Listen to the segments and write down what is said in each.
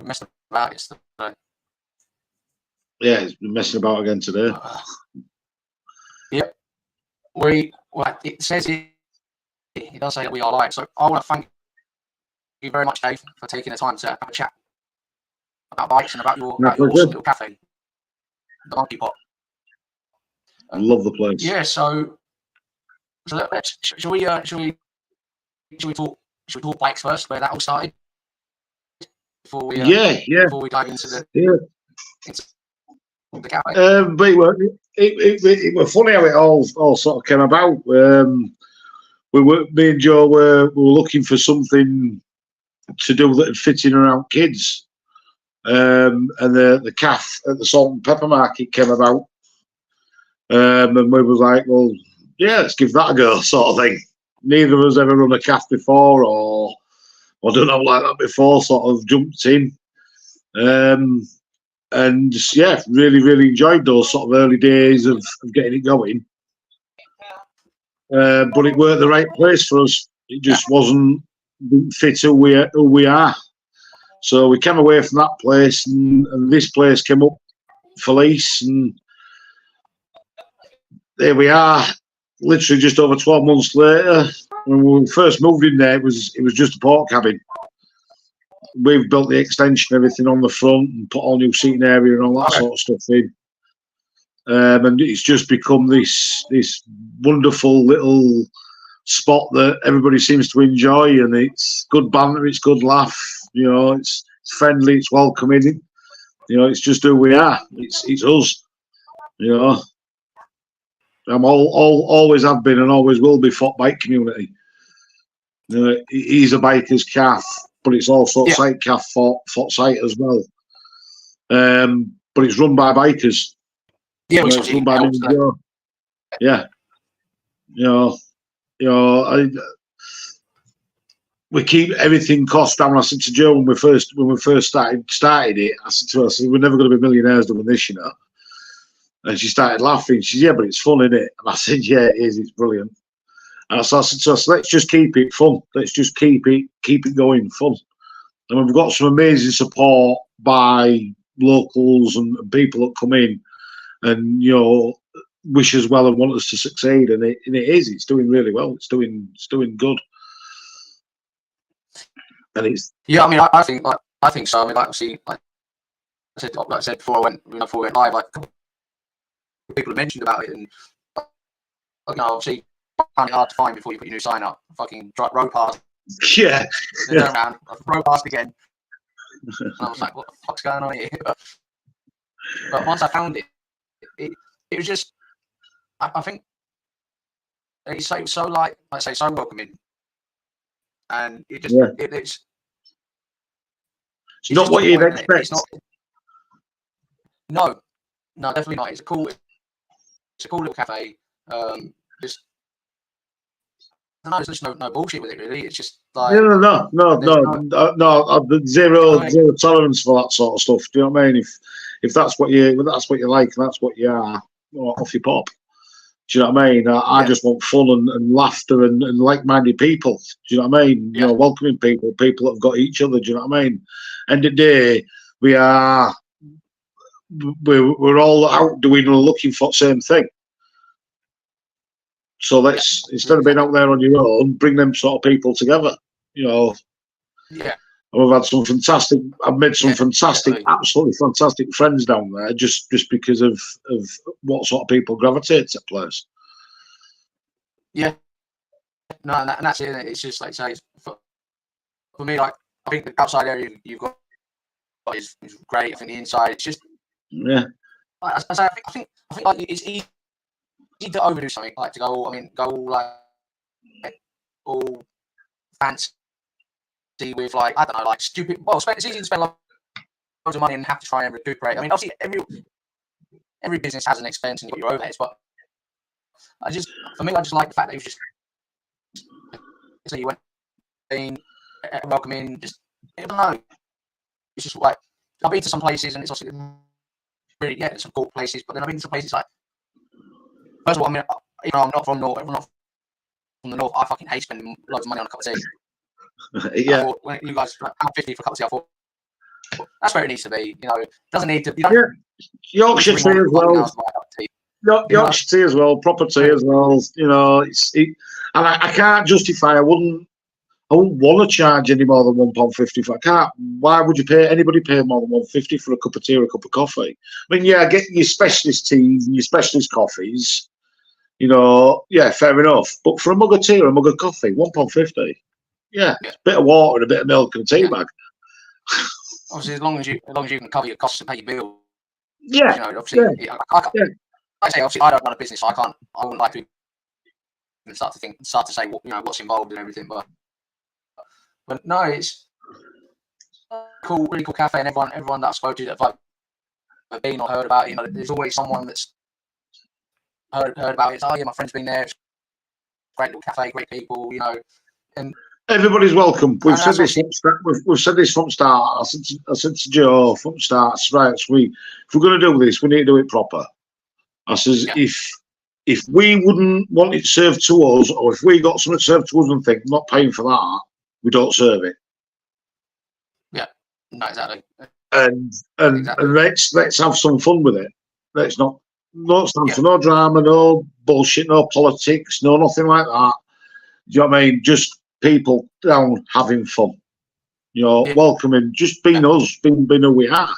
messing about yesterday. Yeah, he's been messing about again today. Yep. It says it does say that we are live. So I want to thank you very much, Dave, for taking the time to have a chat about bikes and about your awesome little cafe, the Monkey Pot. I love the place. Yeah. So shall we talk bikes first, where that all started? Before we dive into the cafe. But it was funny how it all sort of came about. Me and Joe were looking for something to do that would fit in around kids, and the calf at the Salt and Pepper Market came about, and we were like, well, yeah, let's give that a go, sort of thing. Neither of us ever run a calf before, or done it like that before. Sort of jumped in, and yeah, really enjoyed those sort of early days of getting it going. But it weren't the right place for us. It just didn't fit who we are. So we came away from that place, and this place came up for lease, and there we are. Literally just over 12 months later, when we first moved in there, it was just a port cabin. We've built the extension, everything on the front, and put all new seating area and all that sort of stuff in. And it's just become this wonderful little spot that everybody seems to enjoy, and it's good banter, it's good laugh, it's friendly, it's welcoming, it's just who we are. It's us, I'm always have been and always will be for bike community. It is a biker's calf, but it's also site calf for site as well. But it's run by bikers. Yeah, it's run by me and Joe. Yeah, we keep everything cost down. I said to Joe when we first started it, I said to her, we're never going to be millionaires doing this, And she started laughing. She said, yeah, but it's fun, isn't it? And I said, yeah, it is. It's brilliant. And so I said to her, let's just keep it fun. Let's just keep it going fun. And we've got some amazing support by locals and people that come in and, wish us well and want us to succeed. And it is. It's doing really well. It's doing good. And it's I think so. I mean, like I said before we went live, like people have mentioned about it, and obviously find it hard to find before you put your new sign up. Fucking road past. Yeah. Turn around, road past again. And I was like, what the fuck's going on here? But once I found it was just, I think it's so like I say, so welcoming, and it just it's not what you'd expect. No, definitely not. It's a cool little cafe. There's no bullshit with it, really. It's just like no, zero tolerance for that sort of stuff. Do you know what I mean? If that's what you like and that's what you are, off you pop. Do you know what I mean? I just want fun and laughter and like-minded people. Do you know what I mean? Welcoming people that have got each other. Do you know what I mean? End of the day, we're all out doing and looking for the same thing. So let's, instead of being out there on your own, bring them sort of people together. Yeah. And we've had some fantastic. I've made some absolutely fantastic friends down there, just because of what sort of people gravitate to the place. Yeah. No, and that's it. It's just like say for me, like I think the outside area you've got is great. I think the inside, it's just I think like it's easy to overdo something, like to go like all fancy with like I don't know, like stupid. Well, it's easy to spend loads of money and have to try and recuperate. I mean, obviously every business has an expense and you've got your overheads, but I just like the fact that it was just so you went in, welcoming, just I don't know. It's just like I've been to some places and it's also really there's some cool places, but then I've been to some places like first of all, I mean, I'm not from North. I'm not from the North. I fucking hate spending loads of money on a cup of tea. Yeah. When you guys like, £50 for a cup of tea, I thought that's where it needs to be. You know, it doesn't need to. You don't Yorkshire tea as well. Yorkshire tea as well, proper tea as well. You know, and I can't justify. I wouldn't want to charge any more than £1.50. I can't. Why would you pay? Anybody pay more than £1.50 for a cup of tea or a cup of coffee? I mean, yeah, get your specialist teas and your specialist coffees. You know, yeah, fair enough. But for a mug of tea or a mug of coffee, £1.50. Yeah, a bit of water and a bit of milk and a tea bag. Obviously, as long as you can cover your costs and pay your bills. Yeah. You know, obviously, I say, obviously, I don't run a business, so I wouldn't like to start to say what, you know, what's involved and everything. But no, it's cool, really cool cafe, and everyone that I've spoken to that I've been or heard about, you know, there's always someone that's heard about it. Oh yeah, my friend's been there. It's a great little cafe, great people, you know, and everybody's welcome. We've said this from start. We've said this from start. I said to Joe from start. Right, if we're going to do this, we need to do it proper. I says if we wouldn't want it served to us, or if we got something served to us and think I'm not paying for that, we don't serve it. Yeah, no, exactly. And let's have some fun with it. Let's not stand for no drama, no bullshit, no politics, no nothing like that. Do you know what I mean? Just people down having fun. You know, welcoming, just being us, being who we are.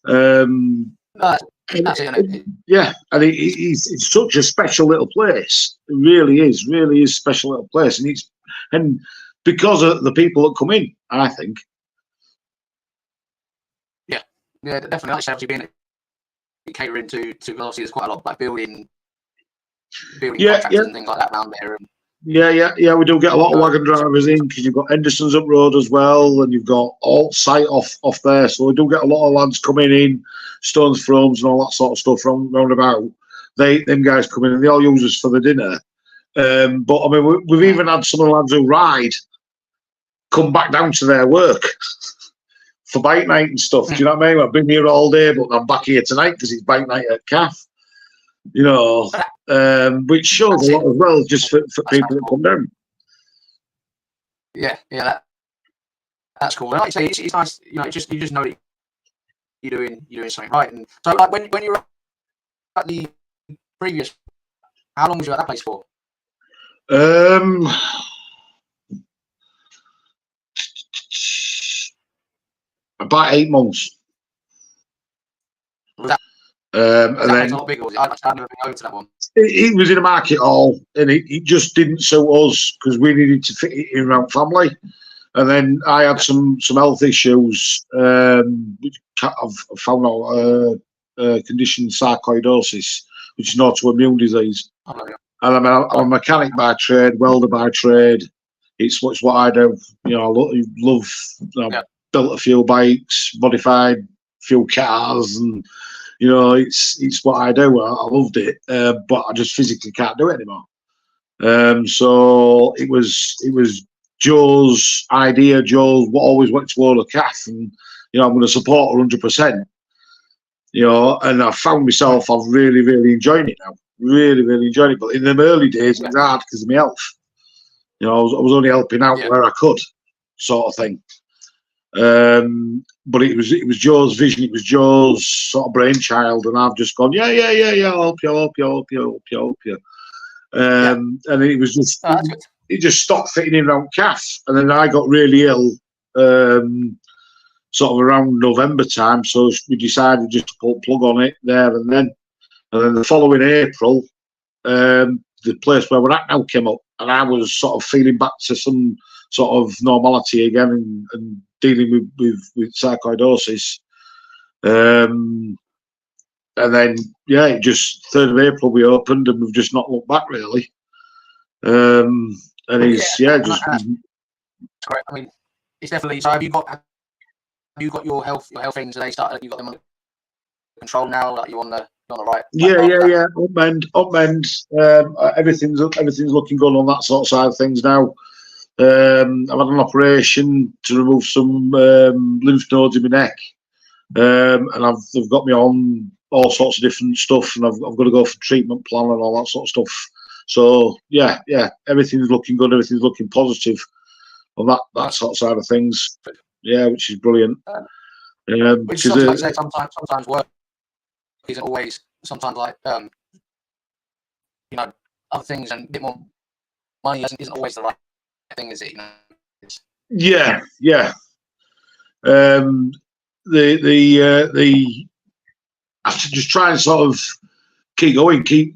That's it. Yeah, and it's such a special little place. It really is a special little place, and because of the people that come in, I think. Yeah, definitely. Like obviously being catering to obviously there's quite a lot of like building contractors and things like that around there. Yeah. We do get a lot of wagon drivers in because you've got Henderson's up road as well, and you've got all site off there. So we do get a lot of lads coming in, Stones Thrones and all that sort of stuff round about. Them guys come in and they all use us for the dinner. But I mean, we've even had some of the lads who ride come back down to their work for bike night and stuff. Do you know what I mean? I've been here all day, but I'm back here tonight because it's bike night at CAF. You know, which shows a lot as well, just for people that come down. Yeah, that's cool. And like you say, it's nice. You know, you just know that you're doing something right. And so, like when you were at the previous, how long was you at that place for? About 8 months. Was that, and then a lot bigger? I've never been over to that one. It was in a market hall, and it just didn't suit us because we needed to fit it in around family. And then I had some health issues. I've found out condition sarcoidosis, which is an autoimmune disease. And I'm a mechanic by trade, welder by trade. It's what I do. You know, I love. Built a few bikes, modified a few cars, and you know, it's what I do. I loved it, but I just physically can't do it anymore. So it was Joe's idea. Joe always went toward a CAF, and you know, I'm going to support her 100%. You know, and I found myself, I'm really enjoying it now. Really enjoying it. But in the early days, it was hard because of my health. You know, I was only helping out where I could, sort of thing. But it was Joe's vision, it was Joe's sort of brainchild, and I've just gone, yeah, I'll help you. And it was just it just stopped fitting in around CAF, and then I got really ill sort of around November time, so we decided just to pull the plug on it there and then the following April the place where we're at now came up, and I was sort of feeling back to some sort of normality again and dealing with sarcoidosis. And then, it just 3rd of April we opened, and we've just not looked back really. And it's just. Correct. I mean, it's definitely. So have you got your health things? Are they started? Have you got them under control now? Like you on the right? Yeah. Upmend. Everything's looking good on that sort of side of things now. I've had an operation to remove some lymph nodes in my neck, and they've got me on all sorts of different stuff, and I've got to go for treatment plan and all that sort of stuff. So yeah, everything's looking good. Everything's looking positive on that sort of side of things. Yeah, which is brilliant. Which is obviously, like I say, sometimes work isn't always. Sometimes like you know, other things and a bit more money isn't always the right thing, is it? You know. Yeah, yeah. The I have to just try and sort of keep going, keep.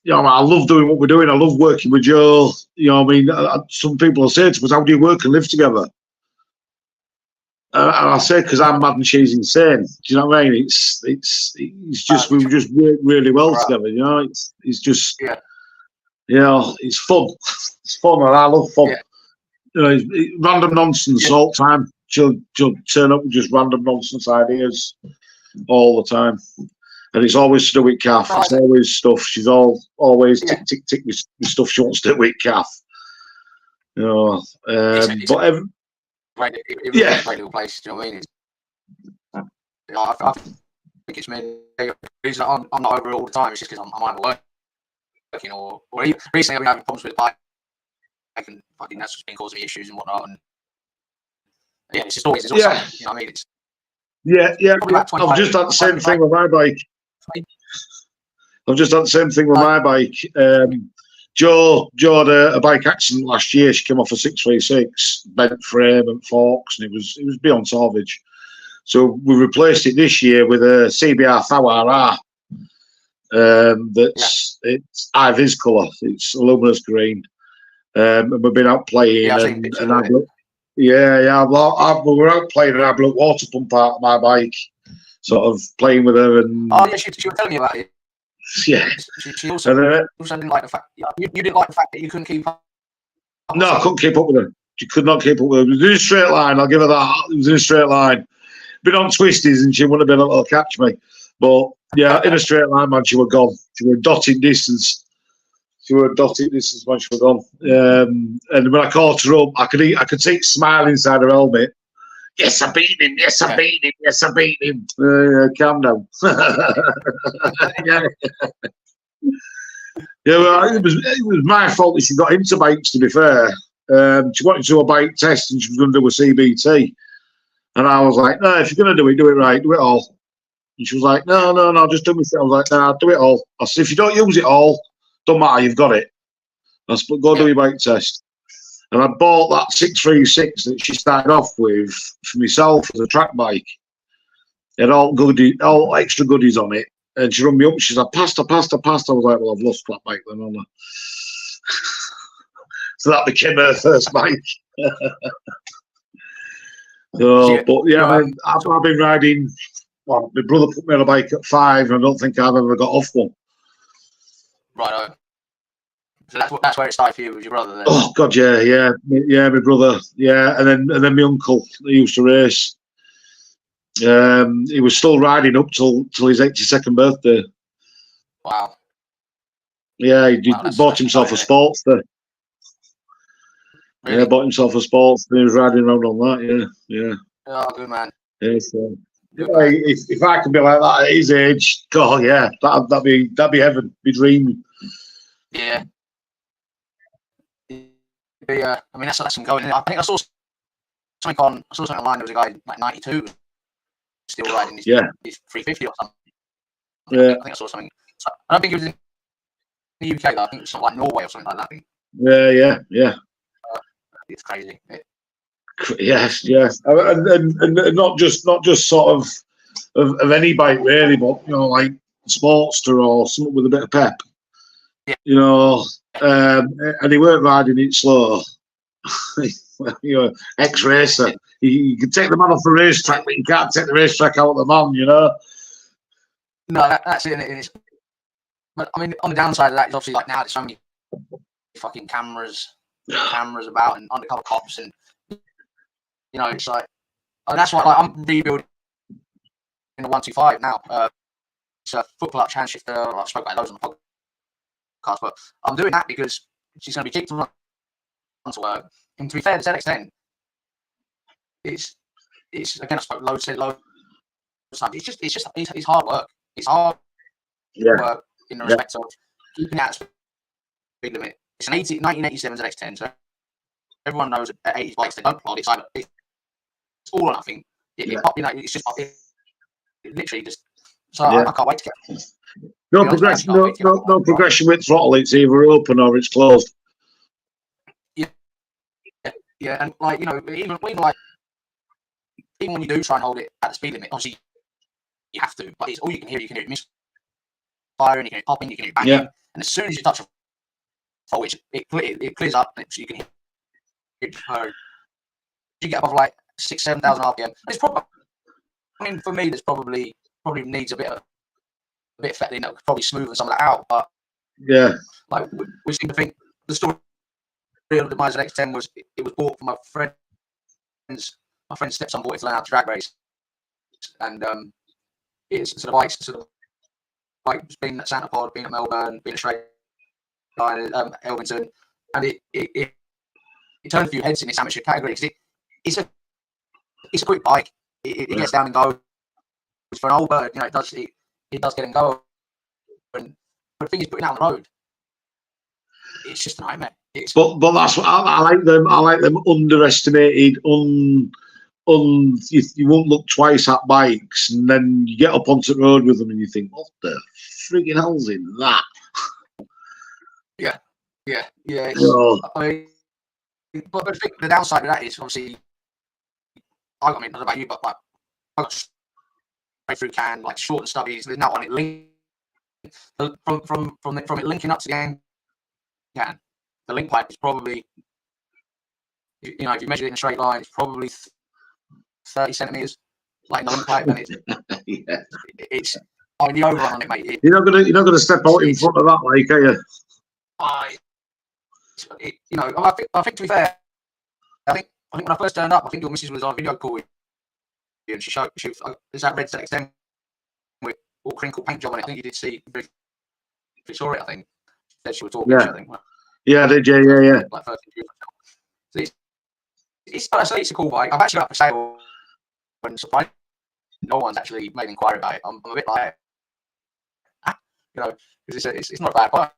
You know, I love doing what we're doing. I love working with Joe. You know, what I mean, some people will say to us, "How do you work and live together?" And I say, "Because I'm mad and she's insane." Do you know what I mean? It's just we just work really well together. You know, it's just you know, it's fun. It's fun, and I love fun. Yeah. You know, random nonsense all the time. She'll turn up with just random nonsense ideas all the time. And it's always to do with Kath. It's always stuff. She's always tick tick tick with stuff she wants to do with Kath. You know, but it really is a great little place. Do you know what I mean? I think it's me. The reason I'm not over it all the time is just because I'm either working or recently I've been having problems with the bike, and I think that's just been causing me issues and whatnot. And yeah, it's always you know what I mean? It's I've just done the same thing with my bike. I've just done the same thing with my bike. Joe had a bike accident last year. She came off a 636, bent frame and forks, and it was beyond salvage. So we replaced it this year with a CBR FORR. It's Ivy's colour. It's a luminous green. And we've been out playing. We were out playing and I blew water pump out of my bike, sort of playing with her. And she was telling me about it. Yeah. She also didn't like the fact you didn't like the fact that you couldn't keep up. No, I couldn't keep up with her. She could not keep up with her. It was in a straight line. I'll give her that. It was in a straight line. Been on twisties and she wouldn't have been able to catch me. But yeah, in a straight line, man, she was gone. She was dotted distance. When she was gone. And when I caught her up, I could see it smile inside her helmet. Yes, I beat him. Yes, I beat him. Yes, I beat him. Calm down. Well, it was my fault that she got into bikes, to be fair. She wanted to do a bike test and she was going to do a CBT. And I was like, no, if you're going to do it right, do it all. And she was like, no, just do it. I was like, no, do it all. I said, if you don't use it all, don't matter, you've got it. I said, go do your bike test. And I bought that 636 that she started off with for myself as a track bike. It had all extra goodies on it. And she rung me up. She said, I passed. I was like, well, I've lost that bike then, haven't I? So that became her first bike. But yeah, I've been riding. Well, my brother put me on a bike at 5, and I don't think I've ever got off one. Right. So that's where it started for you, with your brother then? Oh God, yeah, my brother, yeah, and then my uncle, he used to race. He was still riding up till his 82nd birthday. Wow. Yeah, he bought himself a Sportster. Really? Yeah, bought himself a Sportster. He was riding around on that. Yeah. Oh, good man. Yeah, so if I could be like that at his age, God, yeah, that'd be heaven, be dreaming. Yeah. I mean, that's some going. I think I saw something online. There was a guy like 92 still riding his 350 or something. Yeah. I think I saw something. I don't think it was in the UK though. I think it was something like Norway or something like that. Yeah. It's crazy. Yes, and not just sort of any bike really, but you know, like Sportster or something with a bit of pep. Yeah. You know, and he weren't riding it slow. You know, ex-racer. You can take the man off the racetrack, but you can't take the racetrack out of the man. You know. No, that's it. But I mean, on the downside of that is obviously like now there's so many fucking cameras about and undercover cops, and you know, it's like, and that's why like, I'm rebuilding in the 125 now. It's a foot clutch hand shifter. I spoke about those on the podcast, but I'm doing that because she's going to be kicked to run to work. And to be fair, the ZX10, it's again, I spoke loads times. It's hard work. It's hard work in the respect of keeping out speed limit. It's an 1987 ZX10, so everyone knows at 80s bikes they don't plod. It's all or nothing. it's just it literally just. So I can't wait to get. No progression. No progression with throttle. It's either open or it's closed. Yeah, and like even when you do try and hold it at the speed limit, obviously you have to. But it's all you can hear. You can hear it misfiring, you can hear it popping, you can hear it banging, and as soon as you touch a fault, it clears up, so you can hear it. You get above like 6,000-7,000 RPM. It's probably. I mean, for me, there's probably needs a bit of fettling. That could probably smoothen some of that out. But yeah, like we seem to think the story of the Miser X10 was it was bought for my friend's stepson bought it to learn how to drag race, and it's sort of like being at Santa Pod, being at Melbourne, being at Straight Line, Elvington, and it turned a few heads in this amateur category because it's a quick bike. It gets down and goes. For an old bird, it does get and go. But the thing is, putting out on the road, it's just a nightmare. But that's what I like them. I like them underestimated. You won't look twice at bikes, and then you get up onto the road with them, and you think, "What the friggin' hell's in that?" Yeah. Oh. I mean, but I think the downside of that is obviously, I don't know about you, but like I got straight through can, like short and stubbies. There's not on it link from it linking up to the end can. The link pipe is probably, if you measure it in a straight line, it's probably 30 centimeters, like in the link pipe, and it's the overrun on it, mate. You're not gonna step out in front of that, like, are you? I think to be fair, I think when I first turned up, I think your missus was on a video call with you, and she showed there's that red X10 with all crinkled paint job on it. I think you did see, if you saw it, I think. Said she was talking. Yeah. I think. Yeah, I did. Yeah. Like first so it's a cool bike. I've actually got it for sale, and surprised no one's actually made an inquiry about it. I'm a bit like, because it's not a bad bike.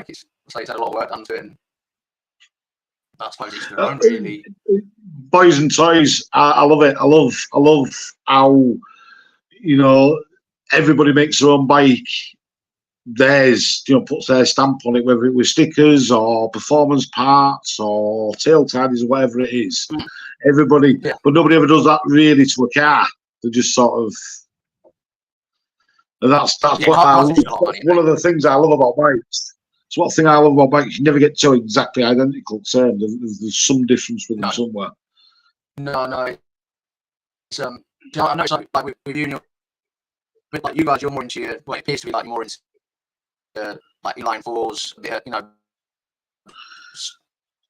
It's had a lot of work done to it, and I suppose it's grown really. Boys and toys, I love it. I love how everybody makes their own bike. Puts their stamp on it, whether it was stickers or performance parts or tail tidies or whatever it is. Everybody, but nobody ever does that really to a car. They just sort of, and that's what I love. One of the things I love about bikes. It's one thing I love about bikes. You never get two exactly identical terms. There's some difference with them somewhere. No. It's I know it's like with you, like you guys, you're more into your, well, it appears to be like more into like your line fours,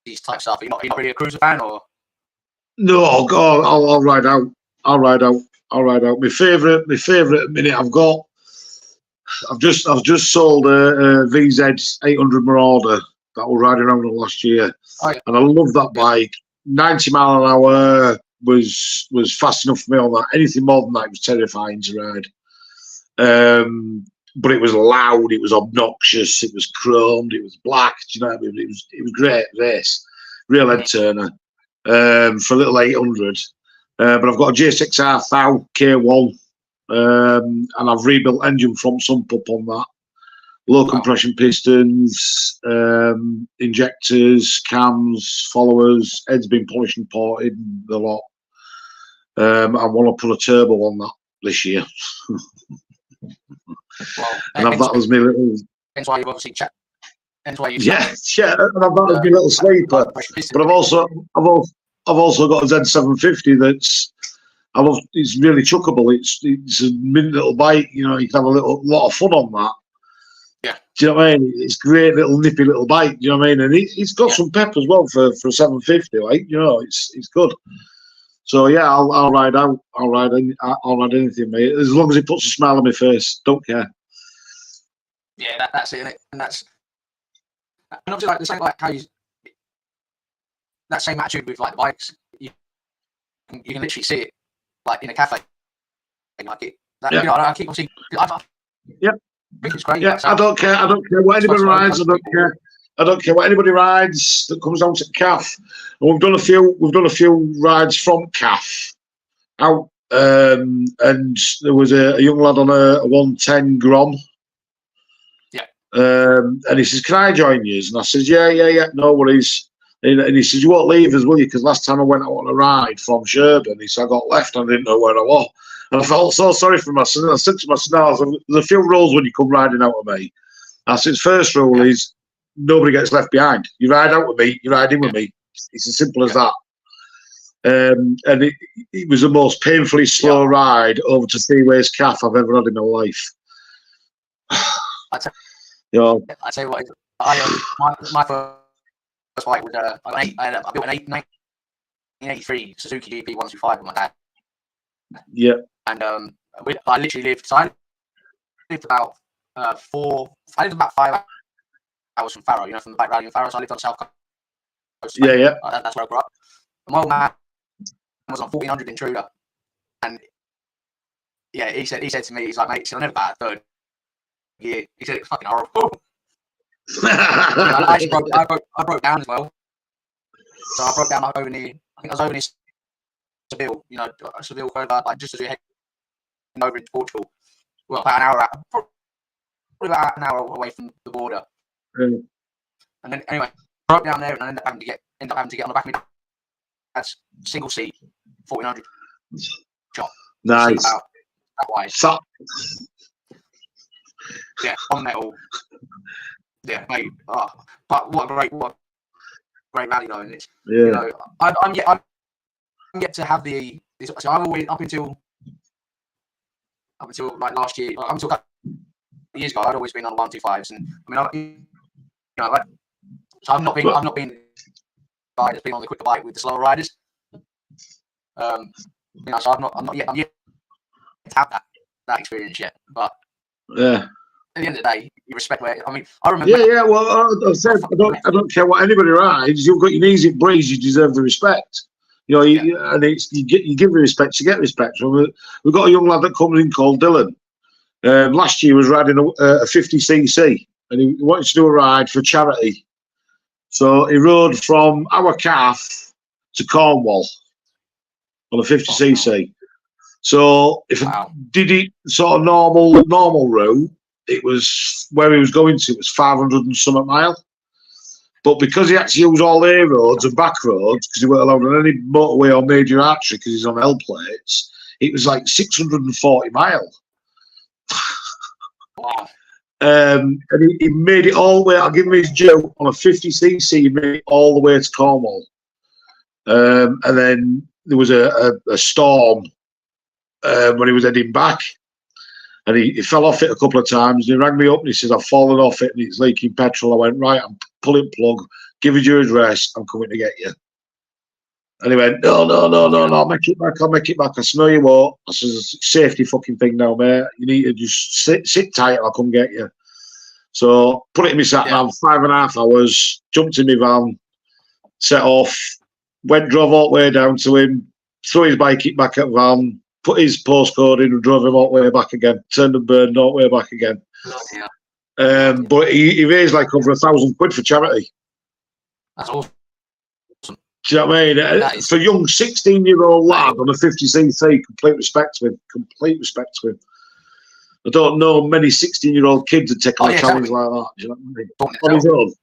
these type stuff. You're not really a cruiser fan, or? No, God, I'll ride out. My favourite minute I've just sold a VZ 800 Marauder that was riding around last year, and I love that bike. 90 mile an hour was fast enough for me on that. Anything more than that was terrifying to ride. But it was loud, it was obnoxious, it was chromed, it was black. Do you know what I mean? It was great race, real head turner for a little 800. But I've got a J6R Thou K1, and I've rebuilt engine front sump up on that. Low compression pistons, injectors, cams, followers. Head's been polished and ported, the lot. I want to put a turbo on that this year. And I've that as my little. Hence why you've obviously checked. Hence why you. And I've that as my little sleeper. But I've also got a Z750 that's. I love. It's really chuckable. It's a mint little bike. You can have a lot of fun on that. Yeah. Do you know what I mean? It's a great little nippy little bike. Do you know what I mean? And it's got some pep as well for a 750. Like it's good. So yeah, I'll ride out. I'll ride anything, mate. As long as it puts a smile on my face, don't care. Yeah, that's it, isn't it? And obviously like the same, like how that same attitude with like the bikes. You can literally see it like in a cafe. Like it. I keep on seeing. Yep. It's great. Yeah, I don't care. I don't care what anybody rides. I don't care. I don't care what anybody rides that comes down to CAF. And we've done a few rides from CAF out, and there was a young lad on a 110 Grom. Yeah. And he says, "Can I join you?" And I says, "Yeah, no worries." And he says, "You won't leave us, will you? Because last time I went out on a ride from Sherburn, he said I got left and I didn't know where I was." And I felt so sorry for myself. I said to myself, "No, there's a few rules when you come riding out with me." I said, "First rule is nobody gets left behind. You ride out with me, you ride in with me. It's as simple as that." And it was the most painfully slow ride over to Seaways Calf I've ever had in my life. I tell you what, my first bike was I built an 1983 Suzuki GP125 with my dad. Yeah. And I literally lived. So I lived about 5 hours from Farrow. You know, from the Back Valley in Farrow. So I lived on the south coast. Yeah. That's where I grew up. And my old man was on 1400 Intruder, and he said to me, he's like, "Mate, he said, I never got a third gear." He said it was fucking horrible. I broke down as well. So I broke down over near. I think I was over near Seville. You know, Seville further, like just as we head over into Portugal. Well, about probably about an hour away from the border. Really? And then anyway, I broke down there, and I ended up having to get on the back of my dad's single seat 1400 shot. Nice. About that wide. Yeah, on metal. Yeah, mate. Oh, but what a great rally though, and it's you know I'm yet to have the. So I've always up until like last year, up until a couple of years ago, I'd always been on 125s, and I mean, so I've not been the guy that's been on the quicker bike with the slower riders. So I'm yet to have that experience yet, but yeah. At the end of the day, you respect where. I mean, I remember. Yeah. Well, I don't care what anybody rides. You've got your knees in breeze. You deserve the respect. You know, and you give the respect, you get respect. So we've got a young lad that comes in called Dylan. Last year he was riding a 50cc, and he wanted to do a ride for charity. So he rode from our calf to Cornwall on a 50cc. So if I did it sort of normal route, it was where he was going to. It was 500 and something mile. But because he had to use all A roads and back roads, because he weren't allowed on any motorway or major artery because he's on L plates, it was like 640 mile. Wow. And he made it all the way. I'll give him his due on a 50cc. He made it all the way to Cornwall. And then there was a storm when he was heading back. And he fell off it a couple of times. And he rang me up and he says, "I've fallen off it and it's leaking petrol." I went, "Right, I'm pulling plug. Give us your address. I'm coming to get you." And he went, No, I'll make it back. I said, "No, you won't." I says, "Safety fucking thing now, mate. You need to just sit tight. I'll come get you." So put it in my sat nav, 5.5 hours, jumped in my van, set off, drove all the way down to him, threw his bike back at van, put his postcode in and drove him all the way back again, turned and burned all the way back again. But he raised like over £1,000 for charity. That's awesome. Do you know what I mean? For a young 16-year-old lad on a 50cc, complete respect to him. I don't know many 16-year-old kids that take on a challenge like that. Do you know what I mean?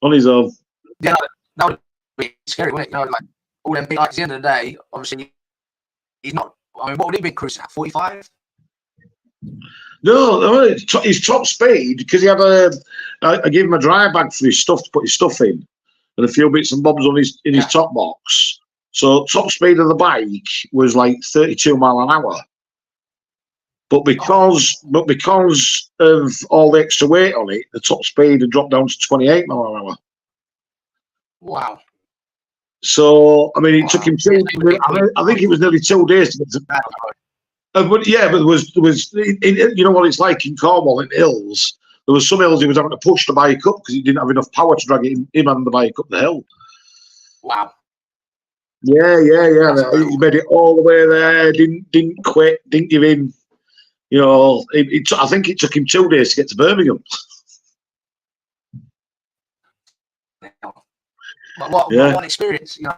On his own. Yeah, that would be scary, wouldn't it? You know, like all them big, like at the end of the day, obviously he's not. I mean, what would he be cruising at? 45? No, his top speed, because he had I gave him a dry bag for his stuff to put his stuff in, and a few bits and bobs on his top box. So top speed of the bike was like 32 mile an hour. But because of all the extra weight on it, the top speed had dropped down to 28 mile an hour. Wow. So I mean, it took him I think it was nearly 2 days to get to that. But there was you know what it's like in Cornwall in hills. There was some hills he was having to push the bike up because he didn't have enough power to drag him and the bike up the hill. Wow. Yeah. He made it all the way there. Didn't quit. Didn't give in. You know, I think it took him 2 days to get to Birmingham. What an experience, you know.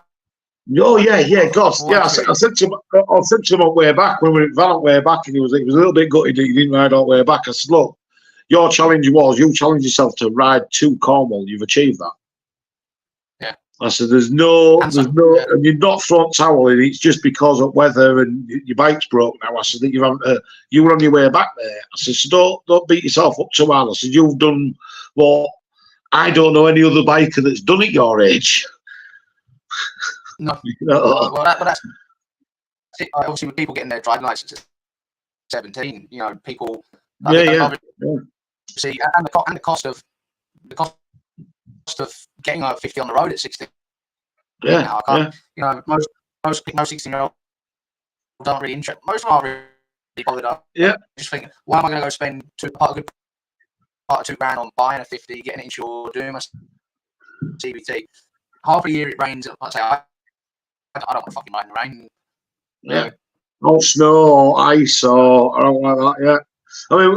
Oh yeah, God, yeah. Watch it. I said to him on way back when we were in Van on way back, and he was a little bit gutted that he didn't ride all the way back. I said, look, your challenge was you challenged yourself to ride to Cornwall. You've achieved that. Yeah. I said, there's no, And and you've not thrown towel in. It's just because of weather and your bike's broke now. I said that you were on your way back there. I said, so don't beat yourself up too hard. I said, you've done what I don't know any other biker that's done at your age. No. No. Well, that's it. Obviously, with people getting their driving license at 17, people. See, and the cost of getting over 50 on the road at 16. Yeah. Now, I can't. Most 16-year-olds don't really interest. Most of them are really bothered up. Yeah. Just think, why am I going to go spend part of £2,000 on buying a 50, getting it insured, doing my CBT? Half a year it rains. I say I don't want to fucking ride in the rain. Yeah. Or snow or ice or I don't like that. Yeah. I mean,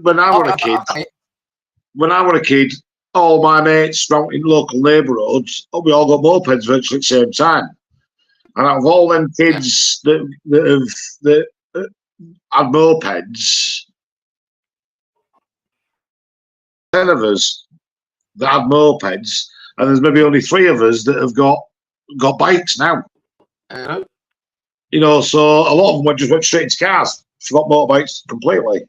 when I were a kid, all my mates around in local neighbourhoods, we all got mopeds virtually at the same time. And out of all them kids that had mopeds, 10 of us that had mopeds, and there's maybe only 3 of us that have got bikes now. So a lot of them just went straight into cars, forgot motorbikes completely.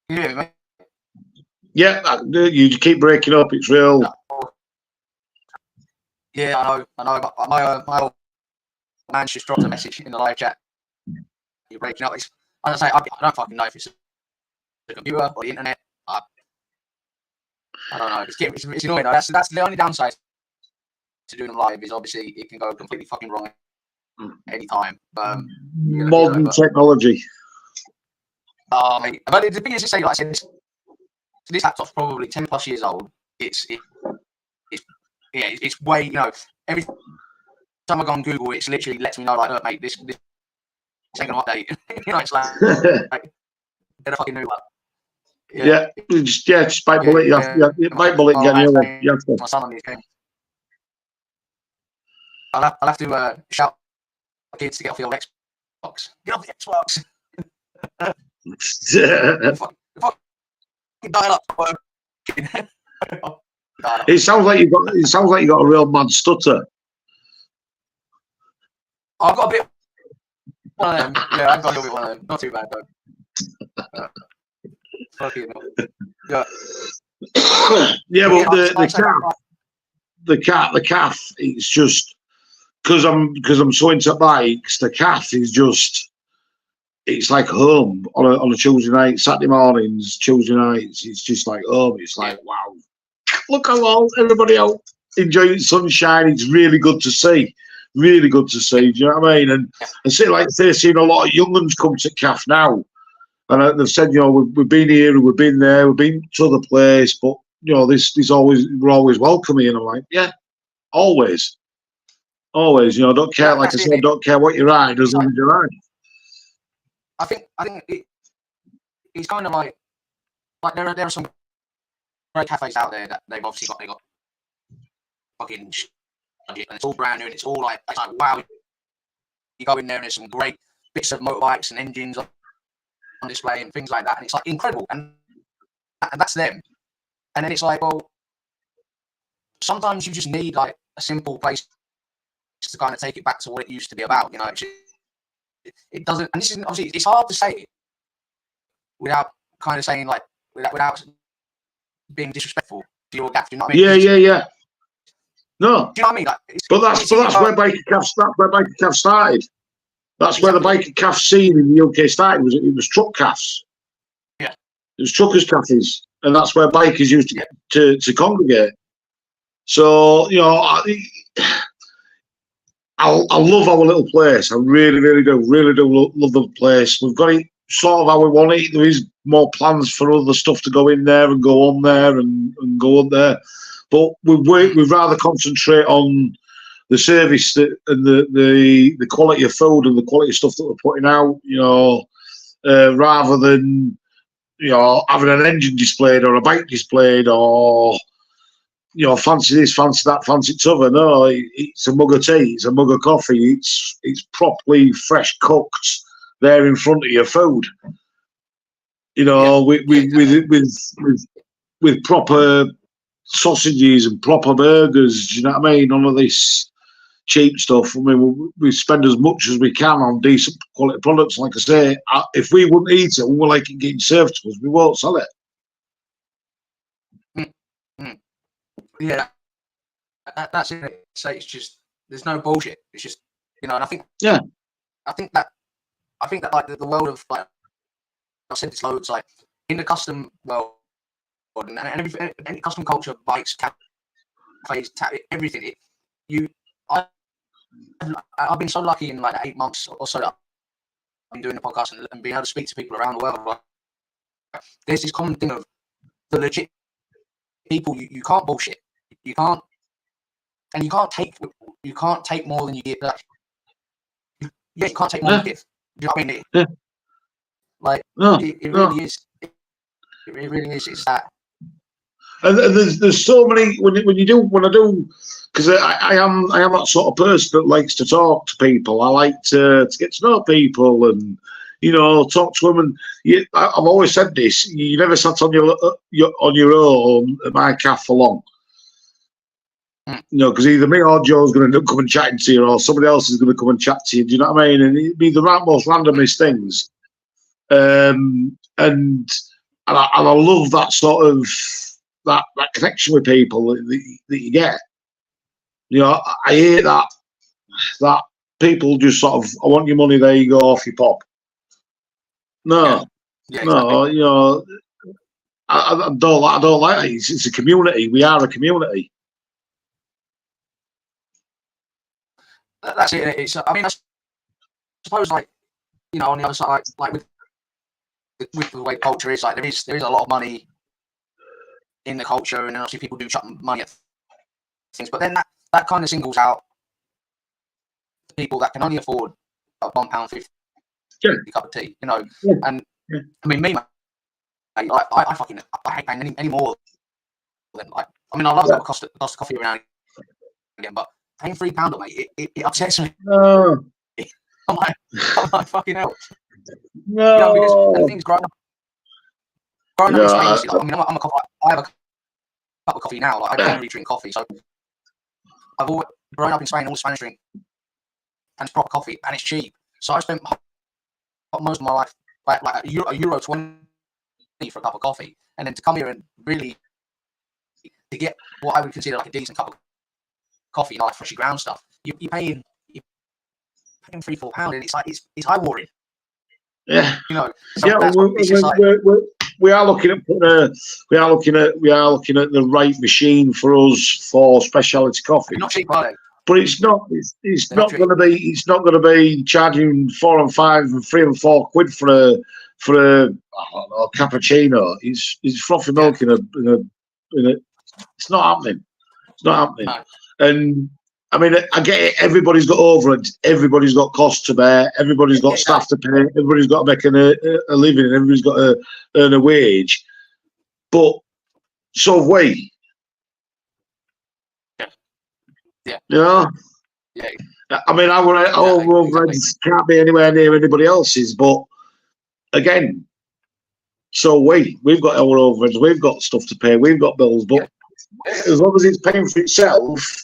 Yeah, mate. Yeah, you keep breaking up. It's real. Yeah, I know. But my old man just dropped a message in the live chat. You're breaking up. I don't fucking know if it's the computer or the internet. I don't know. It's annoying. That's the only downside to doing them live is obviously it can go completely fucking wrong any time. Modern technology. Mate. But the thing is, to say, like I said, this laptop's probably 10 plus years old. It's way, every time I go on Google, it's literally lets me know, like, look, mate, this ain't gonna update. It's like get a fucking new one. Yeah, just bite bullet. Bite bullet. My son on these games. I'll have to shout at kids to get off the old Xbox. Get off the Xbox. Dial up. It sounds like you got a real mad stutter. I've got a bit. One of them. Yeah, I've got a little bit one of them. Not too bad though. Fucking yeah. Yeah, but the calf. It's just because I'm so into bikes. The calf is just. It's like home on a Tuesday night, Saturday mornings, Tuesday nights. It's just like home. It's like, wow, look how all everybody out enjoying sunshine. It's really good to see. Really good to see. Do you know what I mean? And see, like they're seeing a lot of young ones come to CAF now, and they've said, we've been here, we've been there, we've been to the place, but this always we're always welcoming. And I'm like, yeah, always. Don't care. Like I said, don't care what you ride, as long as you ride. I think it's kind of like there are some great cafes out there that they've obviously got fucking shit, and it's all brand new and it's all like wow. You go in there and there's some great bits of motorbikes and engines on display and things like that, and it's like incredible, and that's them. And then it's like, well, sometimes you just need like a simple place to kind of take it back to what it used to be about. It doesn't, and this is obviously it's hard to say without kind of saying like without being disrespectful to your gaff. Do you know what I mean? Yeah. No, do you know what I mean? But that's where biker calf started. That's where the biker calf scene in the UK started. It was truck calves. Yeah, it was truckers' cafes, and that's where bikers used to congregate. So I love our little place. I really do love the place. We've got it sort of how we want it. There is more plans for other stuff to go in there and go on there and go on there. But we'd rather concentrate on the service and the quality of food and the quality of stuff that we're putting out, rather than having an engine displayed or a bike displayed or you know, fancy this, fancy that, fancy t'other. No, it's a mug of tea, it's a mug of coffee, it's properly fresh cooked there in front of your food. You know, exactly. with proper sausages and proper burgers. Do you know what I mean? None of this cheap stuff. I mean, we spend as much as we can on decent quality products. Like I say, if we wouldn't eat it, we were like it getting served to us, we won't sell it. Mm, mm. Yeah, that's it. So it's just there's no bullshit. It's just and I think Yeah, I think that like the world of like I've said this loads like in the custom world and any custom culture, bikes, cafes, everything. I I've been so lucky in like 8 months or so that I've been doing the podcast and being able to speak to people around the world. Like, there's this common thing of the legit people you can't bullshit. You can't take more than you give. Like, you can't take more than you give. Do you know what I mean? yeah. Like No, it no. really is. It really is. It's that. And there's so many when I do because I am that sort of person that likes to talk to people. I like to get to know people and talk to them. And I've always said this: you never sat on your own at my cafe for long. Because either me or Joe's going to come and chatting to you, or somebody else is going to come and chat to you. Do you know what I mean? And it'd be the most randomest things. And I love that sort of that connection with people that you get. I hate that people just sort of, I want your money, there you go, off you pop. No, Exactly. no, I don't like that. It's a community. We are a community. That's it. It's. I mean, I suppose like on the other side, like with the way culture is, like there is a lot of money in the culture, and obviously people do chuck money at things, but then that kind of singles out people that can only afford a £1.50 cup of tea, and I mean me, mate, I fucking hate paying any more than like. I mean, I love the cost of coffee around again, but paying £3, mate, it upsets me. No. I'm like fucking hell. No. Because and things growing up in Spain, like, I mean, I'm a coffee. I have a cup of coffee now. Like, I don't really drink coffee, so I've always grown up in Spain. All Spanish drink and it's proper coffee, and it's cheap. So I spent most of my life like €1.20 for a cup of coffee, and then to come here and really to get what I would consider like a decent cup of coffee, like freshly ground stuff, you're paying £3-4, and it's like it's eye watering. Yeah, So we are looking at the right machine for us for specialty coffee. Not cheap, are they? But it's not going to be charging £4 and £5 and £3 and £4 for a I don't know, cappuccino. It's frothy milk in a it's not happening. It's not happening. No. And I mean, I get it. Everybody's got overhead. Everybody's got costs to bear. Everybody's got staff to pay. Everybody's got to make a living. And everybody's got to earn a wage. But so have we. Yeah. Yeah. I mean, our overheads can't be anywhere near anybody else's. But again, so we've got our overheads. We've got stuff to pay. We've got bills. But as long as it's paying for itself.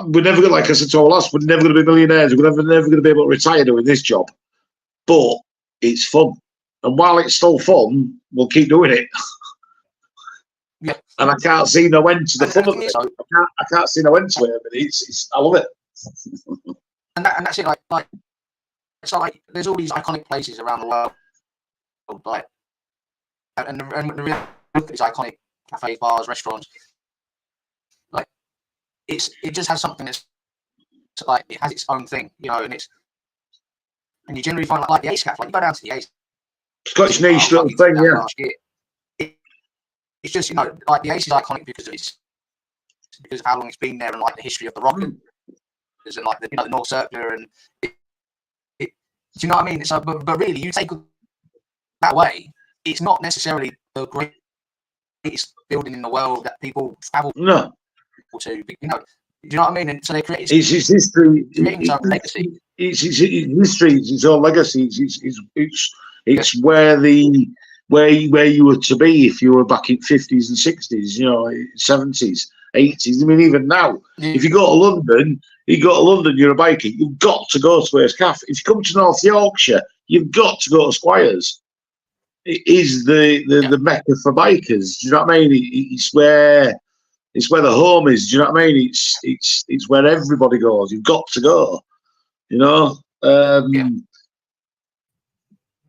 We're never going to, like I said to our last, we're never going to be millionaires. We're never going to be able to retire doing this job. But it's fun. And while it's still fun, we'll keep doing it. Yeah. And I can't see no end to the fun of it. I can't see no end to it. But I love it. And that's it. Like so, like there's all these iconic places around the world, like and the reality is iconic cafes, bars, restaurants. Like it just has something that's like it has its own thing, and you generally find like the Ace Cafe. Like you go down to the Ace. Scotch niche little thing, yeah. It's just like the Ace is iconic because of how long it's been there and like the history of the Rockers and like the North Circular and do you know what I mean? It's but really you take that away, it's not necessarily the greatest greatest building in the world that people travel No, to. You know, do you know what I mean? And so they're creating it's its history. its own legacy. It's history. It's its own legacy. Yeah. It's where where you were to be if you were back in 50s and 60s. You know, 70s, 80s. I mean, even now, if you go to London, you're a biker. You've got to go to Where's Cafe. If you come to North Yorkshire, you've got to go to Squires. It is the mecca for bikers. Do you know what I mean? It's where the home is. Do you know what I mean? It's where everybody goes. You've got to go. You know.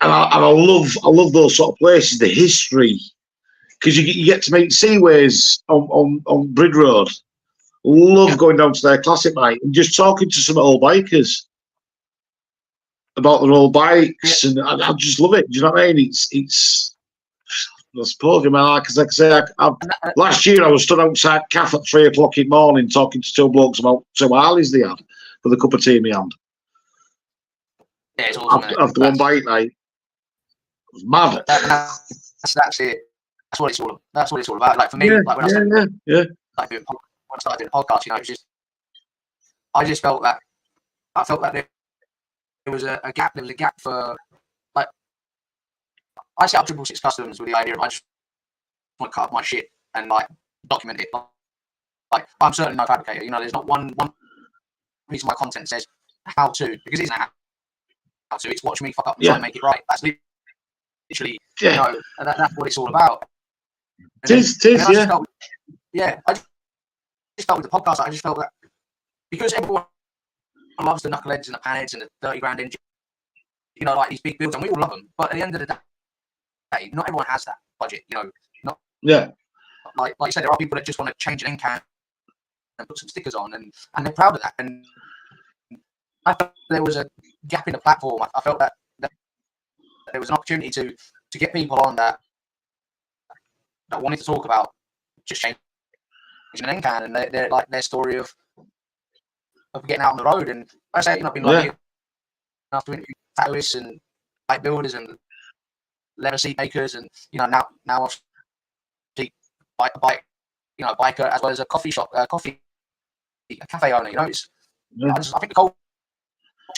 And I love those sort of places. The history, because you get to meet Seaways on Bridge Road. Love going down to their classic night and just talking to some old bikers about their old bikes, and I just love it. Do you know what I mean? It's I suppose, man, like I say, last year I was stood outside Cafe at 3 o'clock in the morning talking to two blokes about two Harleys they had with a cup of tea in my hand. Yeah, it's awesome, after one bike night. It was mad. That's it. That's what it's all. That's what it's all about. Like for me, like when I started, when I started doing podcasts, you know, it was just, I just felt that there was a gap. There was a gap for, like, I set up 666 Customs with the idea of I just want to cut up my shit and like document it. Like I'm certainly no fabricator. You know, there's not one reason my content says how to, because it isn't how to. It's watch me fuck up and try and make it right. That's literally, you know, and that's what it's all about. I just felt with the podcast, I just felt that because everyone loves the knuckleheads and the panheads and the 30 grand engine, you know, like these big builds, and we all love them. But at the end of the day, not everyone has that budget, you know. Like you said, there are people that just want to change an end can and put some stickers on, and they're proud of that. And I felt there was a gap in the platform. I felt that there was an opportunity to get people on that wanted to talk about just changing an end can and their story of getting out on the road. And I say, you know, I've been lucky enough to interview tattooists and bike builders and leather seat makers, and you know now obviously bike, you know, biker as well as a coffee shop, a cafe owner. You know, it's I think the culture.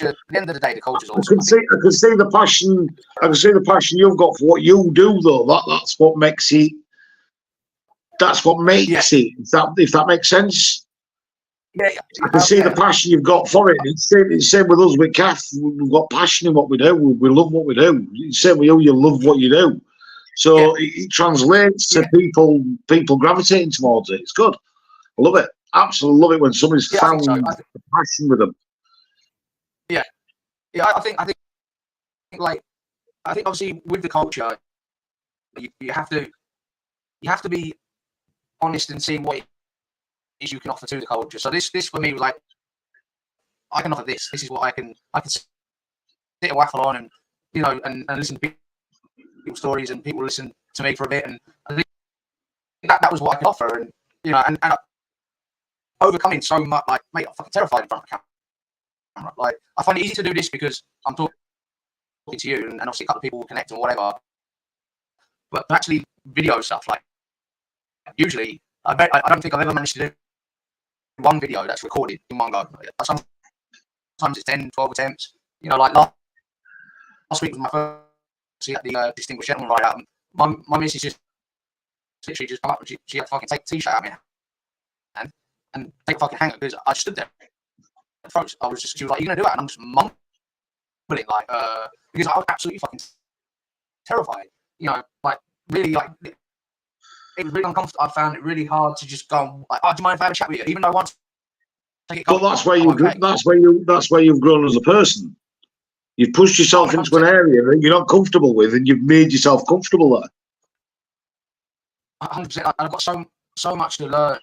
At the end of the day, the culture's awesome. I can see the passion. I can see the passion you've got for what you do, though. That's what makes it. That's what makes it. If that makes sense. Yeah, I can see the passion you've got for it. It's the same with us with CAF. We've got passion in what we do. We love what we do. It's the same with you. You love what you do. So it translates to people gravitating towards it. It's good. I love it. Absolutely love it when somebody's found a passion with them. I think obviously with the culture, you have to be honest and see what it is you can offer to the culture. So this for me was like, I can offer this. This is what I can sit and waffle on, and you know, and listen to people's stories, and people listen to me for a bit, and I think that was what I could offer, and you know, and overcoming so much. Like, mate, I'm fucking terrified in front of the camera. Like, I find it easy to do this because I'm talking to you, and obviously a couple of people will connect and whatever. But actually, video stuff, like, usually, I don't think I've ever managed to do one video that's recorded in one go. Sometimes it's 10, 12 attempts. You know, like last week was my first at the Distinguished Gentleman ride out. My missus just literally just come up and she had to fucking take a t-shirt out of me and take a fucking hanger because I stood there. She was like, "You're gonna do that?" And I'm just mumbling like, because I was absolutely fucking terrified. You know, like really, like it was really uncomfortable. I found it really hard to just go like, "Oh, do you mind if I have a chat with you?" Even though once I get going, that's where you've grown as a person. You've pushed yourself into an area that you're not comfortable with, and you've made yourself comfortable there. 100%. I've got so much to learn,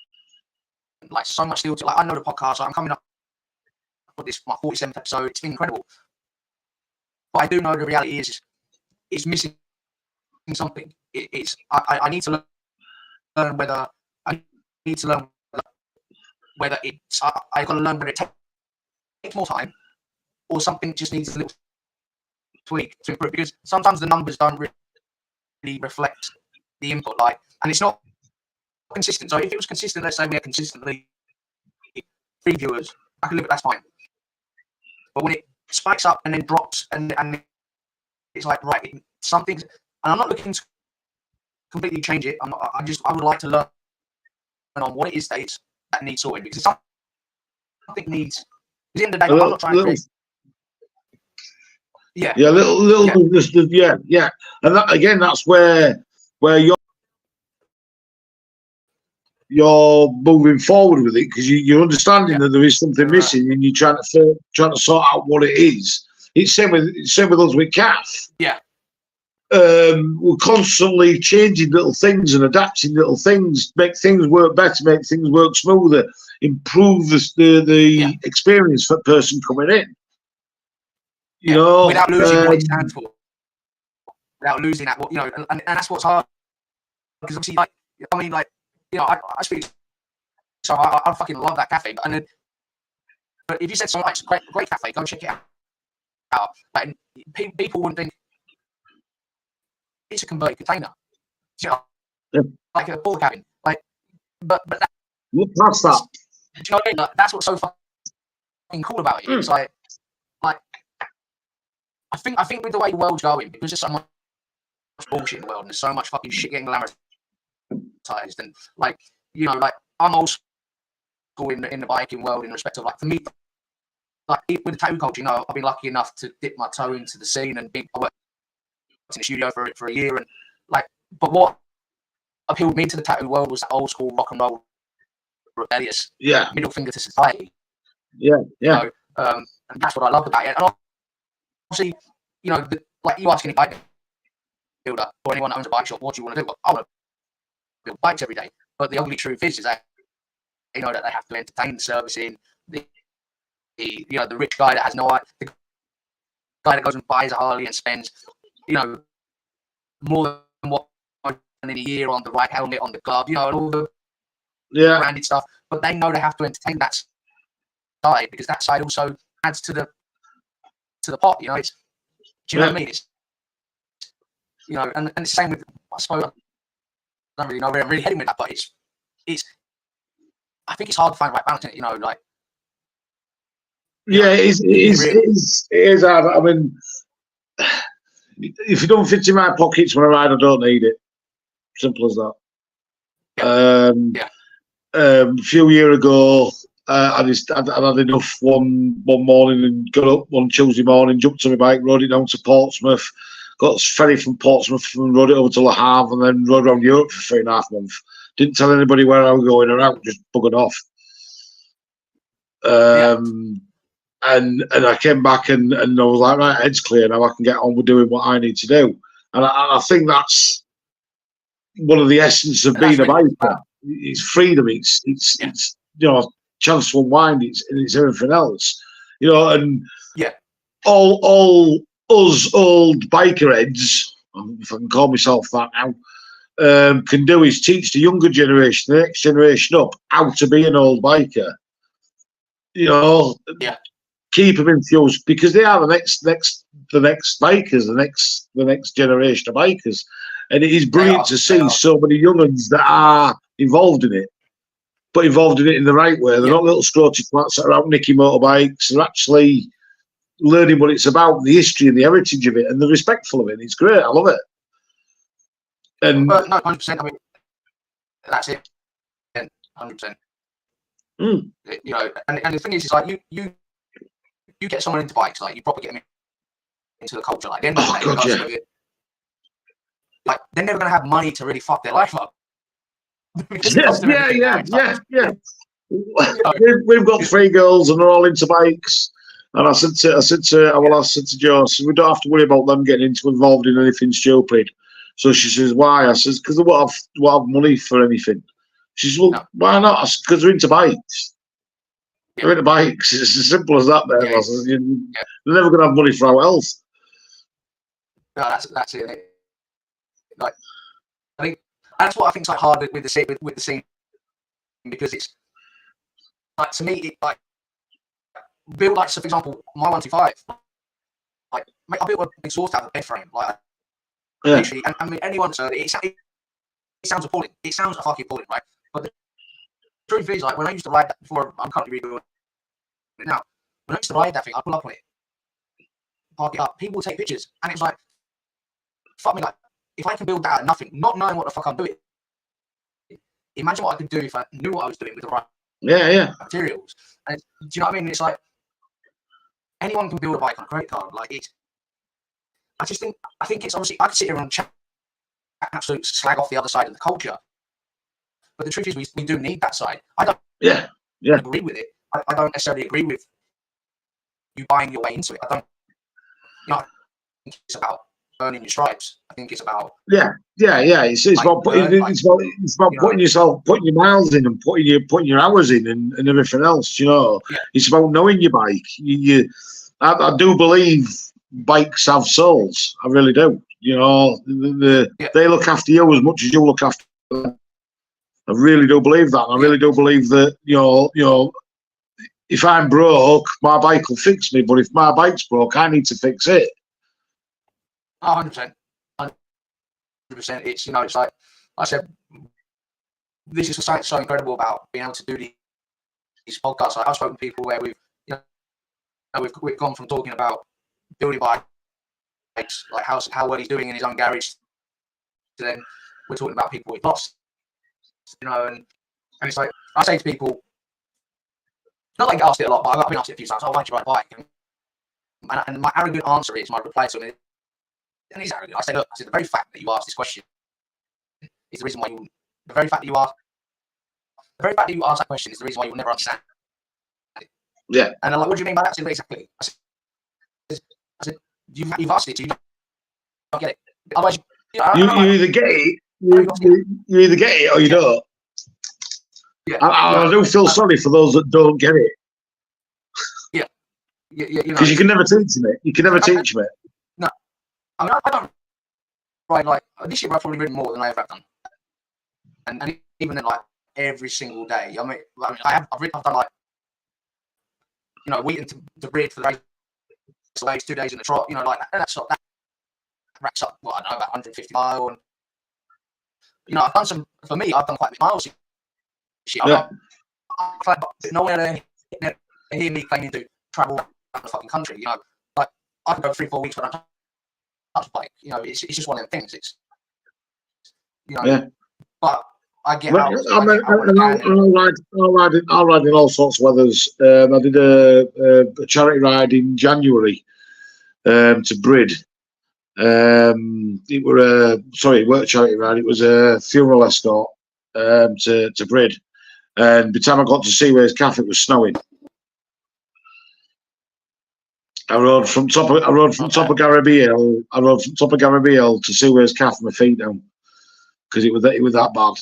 like so much still to like. I know the podcast. I'm coming up with this my 47th episode. It's been incredible, but I do know the reality is it's missing something. I need to learn whether it's I got to learn whether it takes more time or something just needs a little tweak to improve, because sometimes the numbers don't really reflect the input, like, and it's not consistent. So if it was consistent, let's say we had consistently 3 viewers, I can live with that's fine. But when it spikes up and then drops, and it's like, right, something's, and I'm not looking to completely change it. I would like to learn on what it is that needs sorting, because something needs. At the end of the day, I'm not trying to create. Yeah, yeah, and that, again, that's where you're moving forward with it, because you're understanding that there is something missing, and you're trying to sort out what it is. It's same with us with CAF. Yeah. We're constantly changing little things and adapting little things, make things work better, make things work smoother, improve the experience for the person coming in. You know, without losing what it stands for, without losing that, you know, and that's what's hard, because obviously, like, I mean, like, you know, I speak, so I fucking love that cafe, but if you said something like great cafe, go check it out. Like, people wouldn't think it's a converted container, you know, like a ball cabin, like, but that, look past that. Do you know what I mean? Like, that's what's so fucking cool about it. It's like I think with the way the world's going, because there's so much bullshit in the world, and there's so much fucking shit getting glamorized, and, like, you know, like, I'm old school in the biking world, in respect of, like, for me, like, with the tattoo culture, you know, I've been lucky enough to dip my toe into the scene, and I worked in the studio for a year, and, like, but what appealed me to the tattoo world was that old school rock and roll, rebellious, middle finger to society. You know, and that's what I loved about it. And obviously, you know, like, you ask any bike builder or anyone that owns a bike shop, what do you want to do? Well, I want to build bikes every day. But the ugly truth is that, you know, that they have to entertain the servicing, the you know, the rich guy that has no idea, the guy that goes and buys a Harley and spends, you know, more than what in a year on the right helmet, on the glove, you know, and all the branded stuff. But they know they have to entertain that side, because that side also adds to the pot. You know, it's, do you know what I mean? It's, you know, and it's the same with, I suppose, I don't really know where I'm really heading with that, but it's I think it's hard to find the right balance in it, you know, like. Yeah, it is hard. I mean, if it don't fit in my pockets when I ride, I don't need it. Simple as that. A few years ago, I had enough one morning, and got up one Tuesday morning, jumped on my bike, rode it down to Portsmouth, got a ferry from Portsmouth, and rode it over to Le Havre, and then rode around Europe for 3.5 months. Didn't tell anybody where I was going or out, just buggered off. And I came back, and I was like, right, head's clear now. I can get on with doing what I need to do. And I think that's one of the essence of being a biker. It's freedom. It's you know, chance to unwind. It's everything else. You know, and all us old biker heads, if I can call myself that now, can do is teach the younger generation, the next generation up, how to be an old biker. You know, keep them enthused, because they are the next bikers, the next generation of bikers, and it is brilliant to see so many young ones that are involved in it, but involved in it in the right way. They're not little scroty twats that are out nicking motorbikes. They're actually learning what it's about, the history and the heritage of it, and they're respectful of it. It's great. I love it. And no, 100%. I mean, that's it. 100%. You know, and the thing is like, you get someone into bikes, like, you probably get them into the culture. Like, like, they're never going to have money to really fuck their life up. Yeah. We've got 3 girls, and they're all into bikes. And I said to Jo, we don't have to worry about them getting involved in anything stupid. So she says, why? I says, because they won't have money for anything. She says, well, why not? I said, because they're into bikes. They're into bikes. It's as simple as that, man. I said, they're never going to have money for our else. No, that's it. Like, I think that's what I think's like hard with the scene, because it's like, to me, it, like, build, like, so for example, my 125, like, mate, I built a exhaust out of the bed frame, like, literally, and I mean, anyone, so it's sounds appalling. It sounds fucking appalling, right? But the truth is, like, when I used to ride that before, I'm currently redoing it now. When I used to ride that thing, I'd pull up on it, park it up. People would take pictures, and it's like, fuck me, like, if I can build that out of nothing, not knowing what the fuck I'm doing, imagine what I could do if I knew what I was doing with the right materials. And do you know what I mean? It's like anyone can build a bike on a credit card. Like it's, I think it's obviously I could sit here and chat, absolute slag off the other side of the culture, but the truth is we do need that side. I don't agree with it. I don't necessarily agree with you buying your way into it. I don't. You know, I think it's about earning your stripes. I think it's about It's about putting yourself, putting your miles in, and putting your hours in, and everything else. You know, it's about knowing your bike. I do believe bikes have souls. I really do. You know, they look after you as much as you look after them. I really do believe that. I really do believe that. You know, if I'm broke, my bike will fix me. But if my bike's broke, I need to fix it. 100%. 100%. It's, you know, it's like I said, this is something so incredible about being able to do these podcasts. Like, I've spoken to people where we've gone from talking about building bikes, like how well he's doing in his own garage, to then we're talking about people we've lost. You know, and it's like I say to people, not like I get asked it a lot, but I've been asked it a few times. Oh, why do you ride a bike? And my arrogant answer is, my reply to him, and he's arrogant. I say, look, the very fact that you asked this question is the reason why the very fact that you ask that question is the reason why you'll never understand it. Yeah. And I'm like, what do you mean by that? I said, exactly. I said you've asked it, you don't get it. Otherwise, you either get it, you either get it or you don't. Yeah. I do feel sorry for those that don't get it. Yeah. Because you can never teach them it. You can never teach them it. No. I mean, I don't ride, like, this year I've probably ridden more than I ever have done. And even then, like, every single day. I mean I've done, like, you know, Wheaton to Brid for the race, 2 days in the trot, you know, like, that racks up, what, I don't know, about 150 miles. And, you know, I've done quite a bit of miles this year. Nowhere to hear me claiming to travel around the fucking country, you know. Like, I can go 3-4 weeks without touch bike. You know, it's just one of them things. It's, you know, but I get out. I'll ride in all sorts of weathers. I did a charity ride in January to Brid. It weren't a charity ride. It was a funeral escort to Brid. And by the time I got to Seaways Cafe, it was snowing. I rode from top of Garraby Hill. I rode from top of Garraby Hill to Seaways Cafe, my feet down, because it was that bad.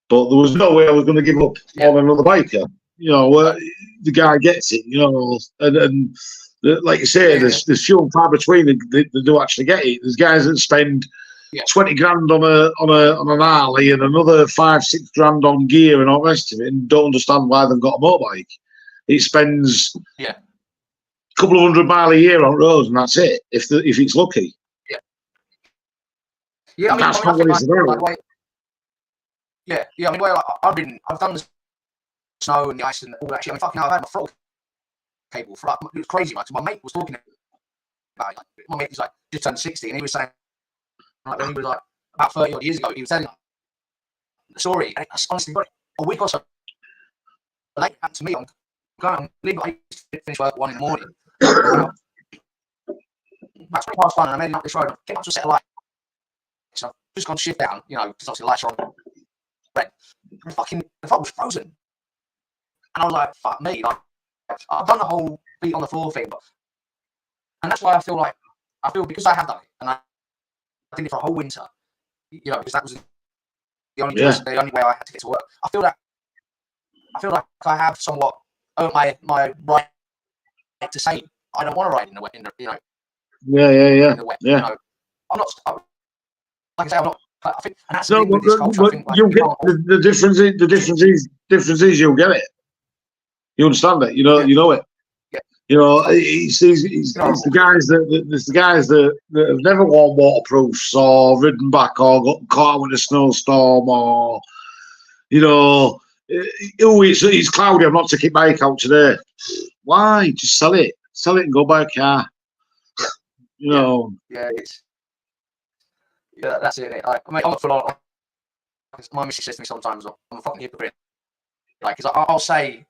But there was no way I was going to give up on another biker. You know, the guy gets it. You know, and like you say, there's few and far between that do actually get it. There's guys that spend 20 grand on an Harley and another 5-6 grand on gear and all the rest of it, and don't understand why they've got a motorbike. It spends a couple of 100 miles a year on roads, and that's it. If it's lucky. Yeah. That's not what it's about. I mean, well, I've done the snow and the ice and all that shit. I mean, fucking hell, I've had my throttle cable for, like, it was crazy, right? So my mate was talking about it. Like, my mate was like just turned 60, and he was saying, like, when he was like about 30 odd years ago, he was telling the story. And it's honestly got a week or so late to me. I used to finish work at 1 in the morning. About 20 past 1, and I made it up this road. I came up to a set of lights. So I've just gone to shift down, you know, because obviously the lights are on red. And the fog was frozen. And I was like, fuck me. Like, I've done the whole feet on the floor thing. And that's why I feel because I have done it, and I did it for a whole winter, you know, because that was the only choice, the only way I had to get to work. I feel like I have somewhat earned my right to say I don't want to ride in the wet, you know. In the wet, you know. I'm not. Like I say, I'm not. I think, and that's the thing with this culture. I think, like, you'll get the difference. The difference is you'll get it. You understand it. You know it. You know, it's the guys that have never worn waterproofs or ridden back or got caught out in a snowstorm or, you know, oh, it's cloudy, I'm not taking my bike out today. Why? Just sell it and go buy a car. Yeah. You know. Yeah, that's it. I mean, I'm full on. My missus says to me sometimes, I'm a fucking hypocrite. Like, because I'll say,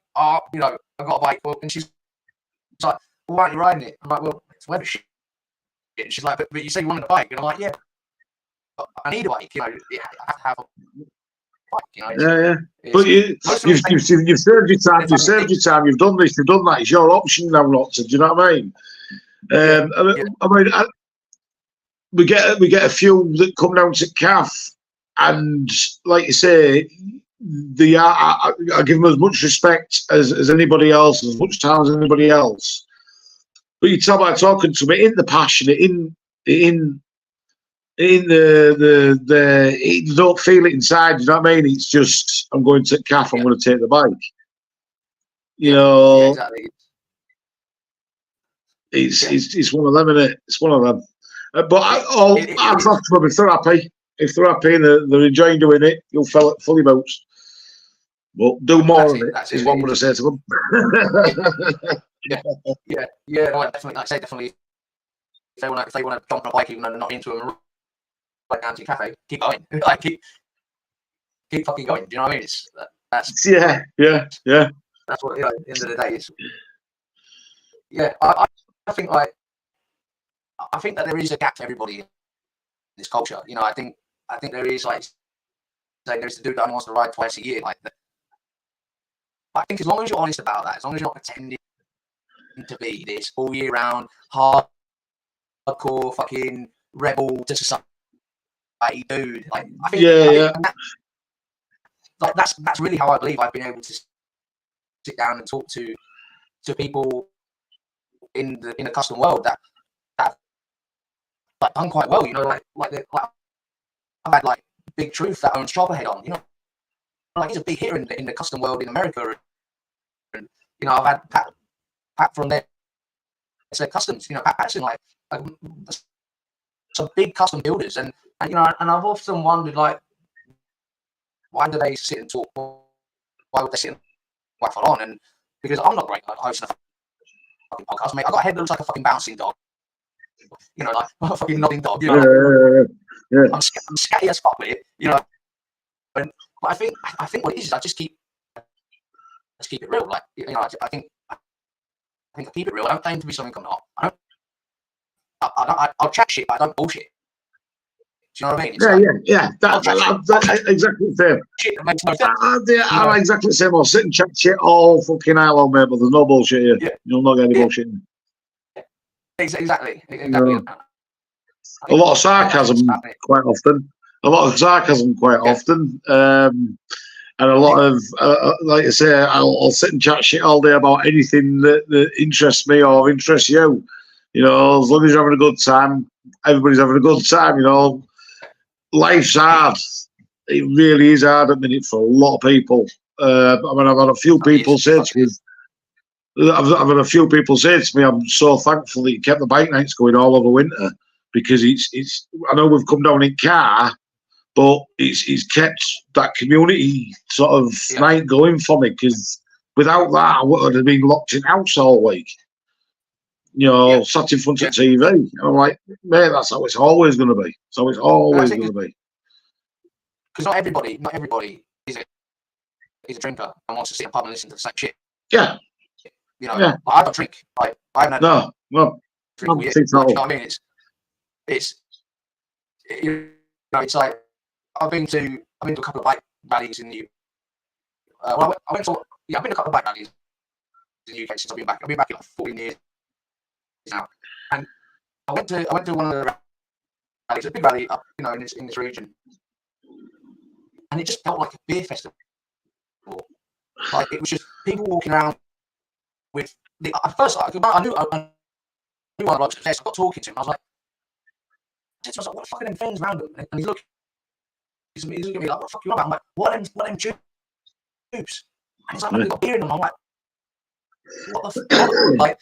you know, I've got a bike, and she's like, well, why aren't you riding it? I'm like, well, it's weather shit. And she's like, but you say you wanted a bike, and I'm like, yeah, but I need a bike. You know, I have to have a bike. You know, But you've served your time. You've served your time. You've done this. You've done that. It's your option now, not to. Do you know what I mean? I mean, we get a few that come down to CAF, and like you say, I give them as much respect as anybody else, as much time as anybody else. But you tell by talking to me, in the passionate, in the you don't feel it inside. You know what I mean? It's just, I'm going to CAF. I'm going to take the bike. You know, exactly. It's one of them, isn't it? It's one of them. But I'm talking to them if they're happy. If they're happy and they're enjoying doing it, you'll fully bounce. But do more of it. Is what I'm going to say to them. Yeah. No, definitely. Like I say, definitely. If they want to jump on a bike, even though they're not into them, like down to your cafe, keep going. Like keep fucking going. Do you know what I mean? That's yeah. That's what, you know, at the end of the day is. Yeah, I think that there is a gap for everybody in this culture. You know, I think there is, like, say there's the dude that only wants to ride twice a year. Like, I think as long as you're honest about that, as long as you're not pretending to be this all year round, hardcore fucking rebel to society dude, like, I think like that's really how I believe I've been able to sit down and talk to people in the custom world that like done quite well. You know, like I've had like Big Truth that owns Chopperhead on. You know, like he's a big hitter in the custom world in America. And you know, I've had Pat from there. It's their customs. You know, Pat Patterson, like some big custom builders, and you know, and I've often wondered, like, why do they sit and talk? Why would they sit and waffle on? And because I'm not great at hosting a fucking podcast, mate. I got a head that looks like a fucking bouncing dog. You know, like a fucking nodding dog. You know, I'm scatty as fuck with it. You know, but I think what it is I just keep it real. Like, you know, I think I keep it real. I don't claim to be something I'm not. I'll chat shit, but I don't bullshit. Do you know what I mean? That's exactly the same. Shit that makes no sense. I'm exactly the same. I'll sit and chat shit all fucking night long, mate, but there's no bullshit here. Yeah. You'll not get any bullshit. Exactly. No. A lot of sarcasm quite often. And a lot of, like I say, I'll sit and chat shit all day about anything that interests me or interests you. You know, as long as you're having a good time, everybody's having a good time. You know, life's hard. It really is hard at the minute for a lot of people. I mean, I've had a few people say to me, I'm so thankful that you kept the bike nights going all over winter, because it's. I know we've come down in car, but it's kept that community sort of night going for me, because without that, I would have been locked in house all week. You know, sat in front of TV. And I'm like, mate, that's how it's always going to be. So it's always going to be. Because not everybody is a drinker and wants to sit in a pub and listen to the same shit. Yeah. You know, like, I don't drink. Like, I haven't had drink all year. You know what I mean? It's you know, it's like I've been to a couple of bike rallies in the I've been to a couple of bike rallies in the UK since I've been back. I've been back in like 14 years now, and I went to one of the rallies, a big rally up, you know, in this region, and it just felt like a beer festival. Like, it was just people walking around with at first I knew one of the blokes upstairs. I got talking to him. I was like, what the fuck are them things around them? And he's looking at me like, what the fuck are you on about? I'm like, what are them tubes? And he's like, they've got beer in them. I'm like, what the fuck? Like,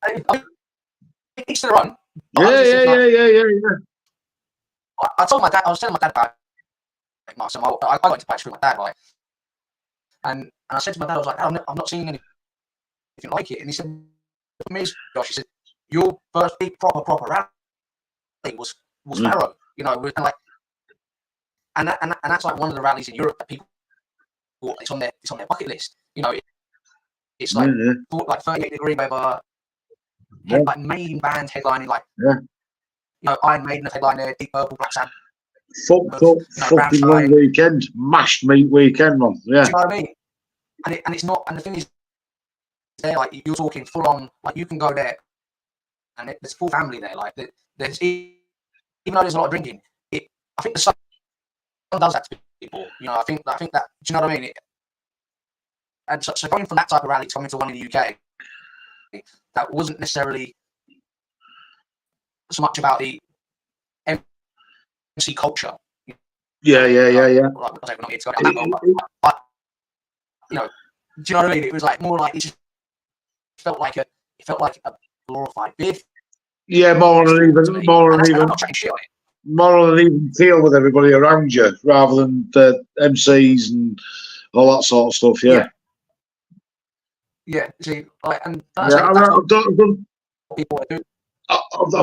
I each their own. Yeah. I told my dad, I was telling my dad about it, Mark, so I got into patch with my dad, right? And I said to my dad, I was like, I've not seen anything like it. And he said, for me, Josh, he said, your first big proper rally was Barrow, you know, and like, and that's like one of the rallies in Europe that people, it's on their bucket list. You know, it's like like 38-degree weather, like main bands headlining, like you know, Iron Maiden have headlined there, Deep Purple, Black Sabbath. Fucked up, fucking long weekend, mashed meat weekend, man. Yeah. Do you know what I mean? And it's not. And the thing is, there, like you're talking full on, like you can go there, and there's full family there. Like there's even though there's a lot of drinking, I think the sun does that to people. You know, I think that. Do you know what I mean? And so going from that type of rally to coming to one in the UK, that wasn't necessarily so much about the MC culture. Yeah. Like, we're not here to go down that road, but you know, do you know what I mean? It was like more like it just felt like a glorified beer. Yeah, more than even feel with everybody around you, rather than the MCs and all that sort of stuff. Yeah. See, like, and I've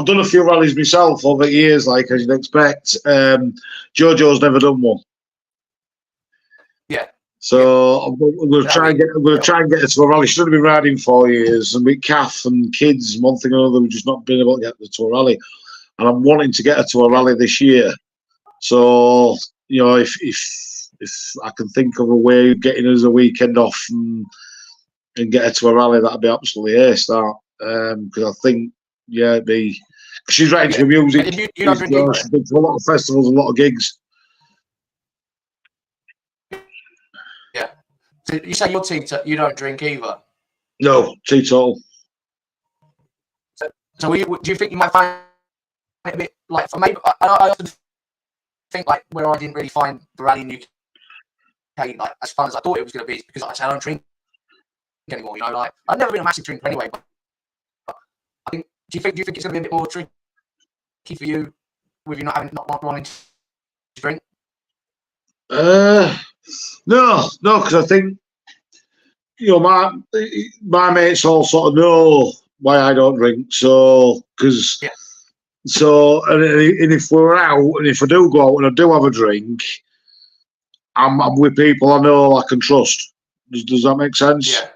done a few rallies myself over the years, like as you'd expect. Jojo's never done one. Yeah. So I'm going to try and get her to a rally. She's only been riding 4 years, and with calf and kids, one thing or another, we've just not been able to get her to a rally. And I'm wanting to get her to a rally this year. So you know, if I can think of a way of getting her as a weekend off and get her to a rally, that'd be absolutely ace. That because I think it'd be. She's right into music. She's been to a lot of festivals, a lot of gigs. Yeah. So you say your team, you don't drink either? No, teetotal. So do you think you might find it a bit like, for maybe I often think like where I didn't really find the rally in UK like as fun as I thought it was going to be, because like I said, I don't drink anymore. You know, like I've never been a massive drinker anyway. But I think, do you think it's going to be a bit more tricky for you with you not wanting to drink? No, because I think, you know, my mates all sort of know why I don't drink. So, because and if we're out, and if I do go out and I do have a drink, I'm with people I know I can trust. Does that make sense? Yeah.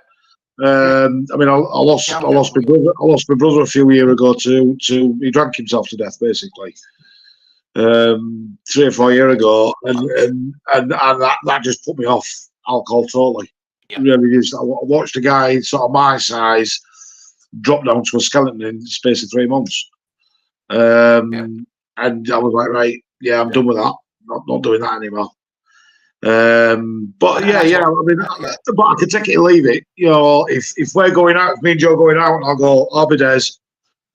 I mean, I lost my brother. I lost my brother a few years ago to he drank himself to death, basically. 3 or 4 years ago, and that just put me off alcohol totally. Yeah. Really is. I watched a guy sort of my size drop down to a skeleton in the space of 3 months, and I was like, right, I'm done with that. Not doing that anymore. But I mean, but I can take it or leave it. You know, if we're going out, if me and Joe going out, and I'll go, I'll be there.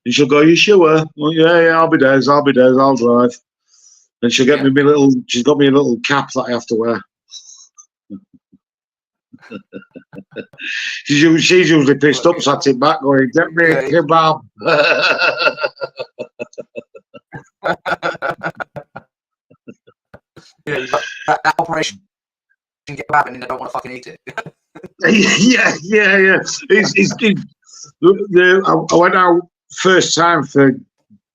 And she'll go, you sure? Well, yeah, I'll be there. I'll drive. And she'll get me she's got me a little cap that I have to wear. she's usually pissed up, sat in back going, get me a kebab. Yeah, you've got that operation kebab and they don't want to fucking eat it. yeah. I went out first time for,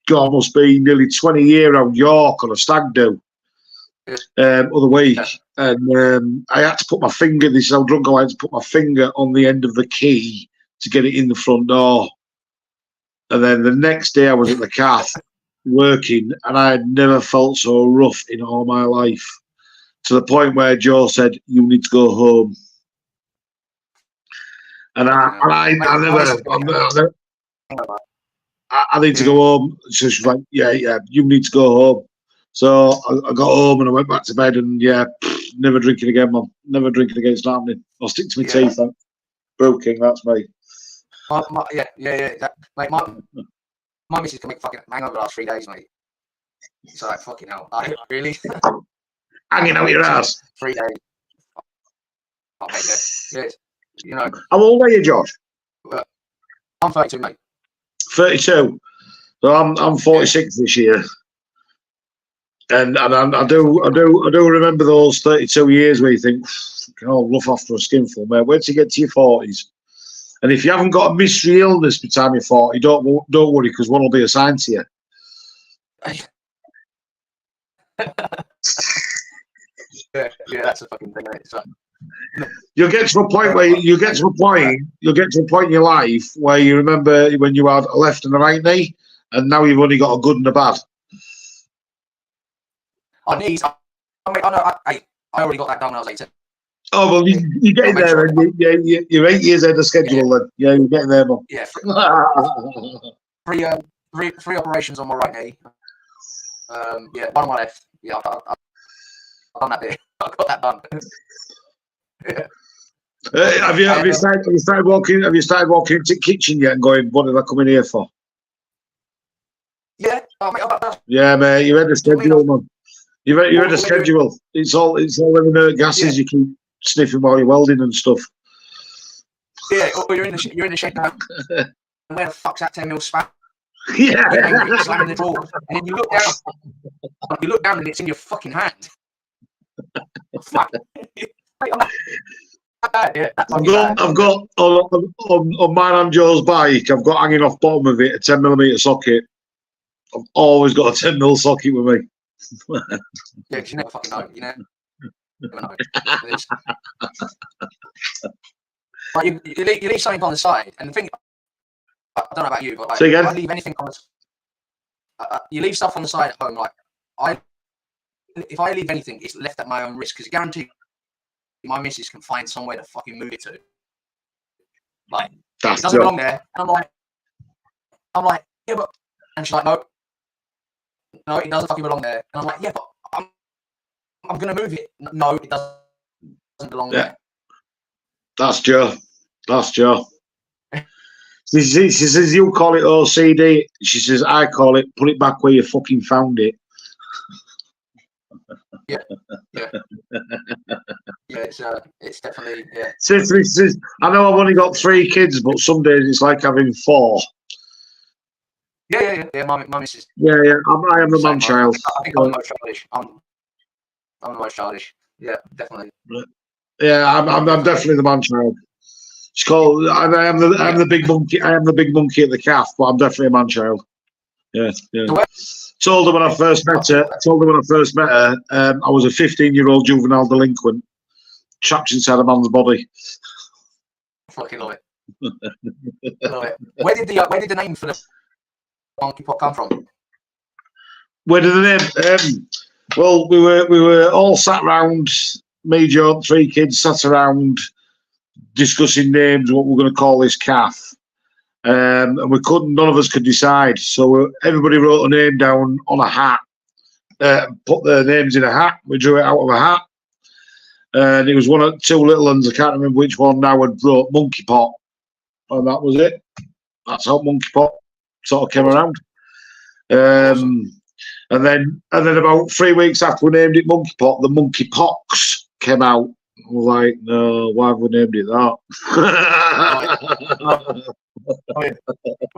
God, must be nearly 20 years around York on a stag do other week, and I had to put my finger. This is how drunk I had to put my finger on the end of the key to get it in the front door. And then the next day I was at the calf working, and I had never felt so rough in all my life. To the point where Joe said, "You need to go home," and I need to go home. So she's like, "Yeah, you need to go home." So I got home and I went back to bed, and never drinking again, man. Never drinking again. It's not happening. I'll stick to my teeth. Bro King, that's me. Mate, my missus can make fucking hangover the last 3 days, mate. It's like, fucking hell. Really? Hanging out your ass. 3 days. Oh, mate, you know. How old are you, Josh? I'm 32, mate. 32. So I'm 46 this year, and I Yeah, do remember those 32 years where you think, oh, rough after a skinful, mate. Wait till you get to your 40s, and if you haven't got a mystery illness by the time you're 40, don't worry, because one will be assigned to you. Yeah, that's a fucking thing. Isn't it? So, You'll get to a point where you'll get to a point in your life where you remember when you had a left and a right knee, and now you've only got a good and a bad. our knees. I already got that done when I was 18. Oh well, you're getting there, and you're 8 years ahead of schedule. Then you're getting there, man. Yeah, three operations on my right knee. Yeah, one on my left. Yeah, I've done that bit. I got that done. Yeah. Have you started walking? Have you started walking into the kitchen yet and going, "What did I come in here for?" Yeah, yeah, mate. You read the schedule, man. You read the schedule. It's all inert gases you keep sniffing while you're welding and stuff. Yeah, or you're in the shed now. Where the fuck's that 10mm spat? Yeah. Slamming the door, and then you look down, and it's in your fucking hand. Fuck. Yeah, I've got on mine and Joe's bike. I've got hanging off bottom of it a 10mm socket. I've always got a 10mm socket with me. Yeah, because you never fucking know. You never know. But you leave something on the side, and the thing, I don't know about you, but like, if I leave anything on the, you leave stuff on the side at home. Like if I leave anything, it's left at my own risk, because guaranteed my missus can find somewhere to fucking move it to. Like, it doesn't belong there. And I'm like, yeah, but, and she's like, no, it doesn't fucking belong there. And I'm like, yeah, but I'm gonna move it. No, it doesn't belong there. That's Joe. She says, you call it OCD. She says, I call it put it back where you fucking found it. Yeah. Yeah, it's definitely, yeah. Says, I know I've only got 3 kids, but some days it's like having 4. Yeah. My missus. Yeah. I am the man child. I think I'm the most childish. I'm the most childish. Yeah, definitely. Yeah, I'm definitely the man child. It's called. I'm the big monkey. I am the big monkey at the calf, but I'm definitely a man child. Yeah. Told her when I first met her. I was a 15-year-old juvenile delinquent trapped inside a man's body. Fucking love it. Love it. Where did the name for the monkey pot come from? Where did the name? Well, we were all sat round. Me, Joe, 3 kids sat around discussing names. What we're going to call this calf. And none of us could decide. So everybody wrote a name down on a hat, put their names in a hat. We drew it out of a hat. And it was 2 little ones. I can't remember which one now had wrote Monkey Pot. And that was it. That's how Monkey Pot sort of came around. And then about 3 weeks after we named it Monkey Pot, the Monkey Pox came out. I was like, no, why have we named it that?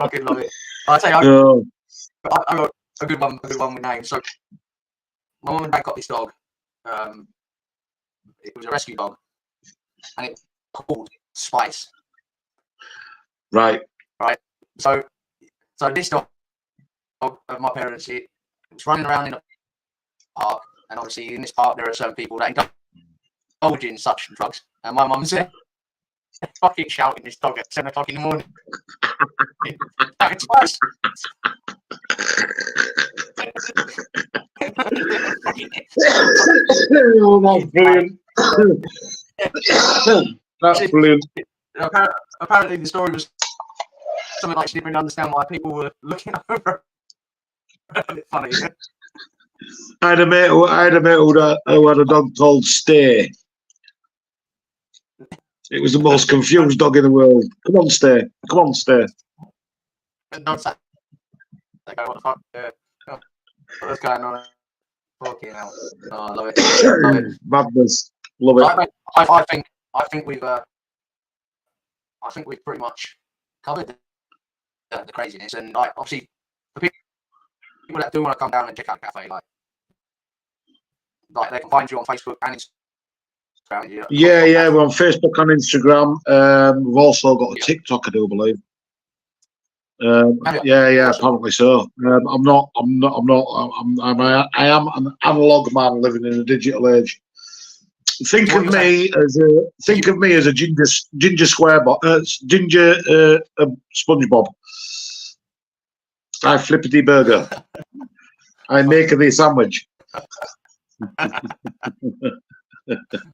Fucking love it. I'll tell you, I got a good one with names. So my mum and dad got this dog. It was a rescue dog, and it was called Spice. Right. So this dog of my parents, it was running around in a park, and obviously in this park there are certain people that indulge in such drugs. And my mum said, fucking shouting this dog at 7 o'clock in the morning. Spice. Oh, that's brilliant. That's brilliant. Apparently the story was something like she didn't really understand why people were looking over. A bit funny. I had a mate who had a dog called Stay. It was the most confused dog in the world. Come on, Stay. Don't say that guy, what the fuck? What's going on? Fucking hell. Oh, I love it. Madness. Love it. I think we've pretty much covered the craziness. And like obviously, for people that do want to come down and check out the cafe, like they can find you on Facebook and Instagram. Yeah, we're on Facebook and Instagram. We've also got a TikTok, I do believe. Yeah, apparently so. I am an analog man living in a digital age. Think of me as a ginger SpongeBob. I flippity burger. I make the sandwich.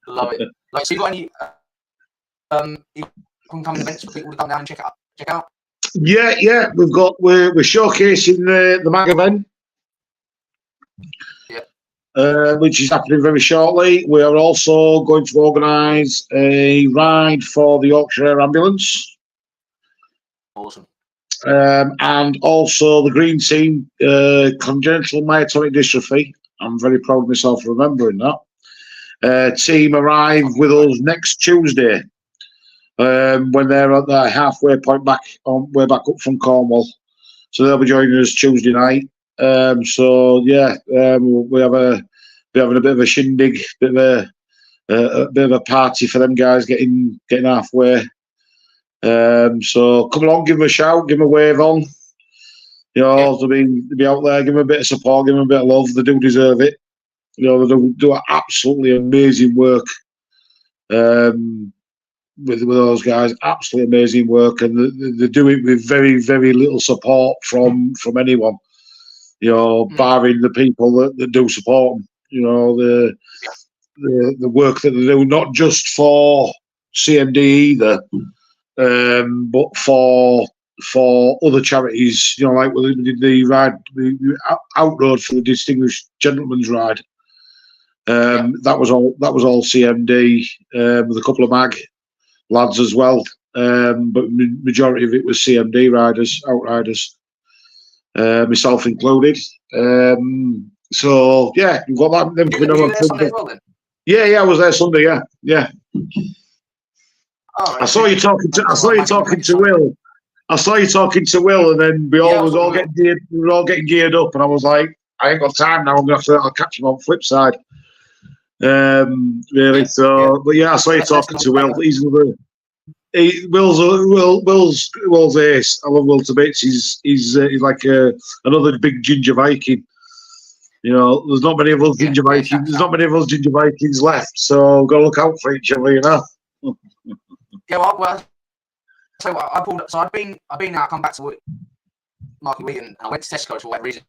Love it. Like, so you got any upcoming events for people to come down and check out? Yeah. We're showcasing the mag event. Which is happening very shortly. We are also going to organise a ride for the Yorkshire Ambulance. Awesome. And also the Green Team, congenital myotonic dystrophy. I'm very proud of myself for remembering that. Team arrive with us next Tuesday when they're at their halfway point back up from Cornwall. So they'll be joining us Tuesday night. We're having a bit of a shindig, a bit of a party for them guys getting halfway. So come along, give them a shout, give them a wave on. To be out there, give them a bit of support, give them a bit of love. They do deserve it. They do absolutely amazing work. With those guys, absolutely amazing work, and they do it with very, very little support from anyone. Barring the people that do support them. The work that they do, not just for CMD either, but for other charities. Like we did the ride, the outroad for the Distinguished Gentleman's Ride. That was all CMD with a couple of mag lads as well, but majority of it was CMD riders, outriders. Myself included. So yeah, we've got them coming on Sunday. Well, then? Yeah, I was there Sunday. Yeah. Right. I saw you talking to Will. I saw you talking to Will, and then we were all getting geared up, and I was like, I ain't got time now. I'll catch him on flip side. Really. So, but yeah, I saw you talking to Will. He's another. Will's ace. I love Will to bits. He's like another big ginger Viking. There's not many of us ginger Vikings. There's not many of us ginger Vikings left. So we've got to look out for each other. Yeah, so I pulled up. So I've been out. I come back to Marky Wheaton, and I went to Tesco for whatever reason.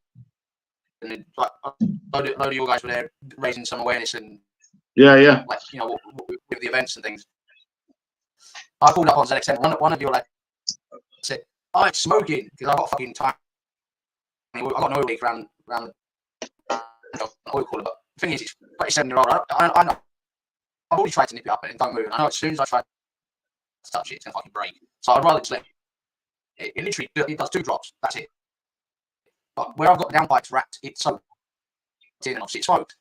And then, like, a load of your guys were there raising some awareness and yeah. Like with the events and things. I pulled up on ZXM. One of your said, "I'm smoking because I got fucking time. I got an oil leak around the oil cooler." But the thing is, it's 27-year-old. I know. I've already tried to nip it up and it don't move. And I know as soon as I try to touch it, it's gonna fucking break. So I'd rather just let it. It literally does 2 drops. That's it. But where I've got the downpipes wrapped, it's soaked. And obviously it's smoked.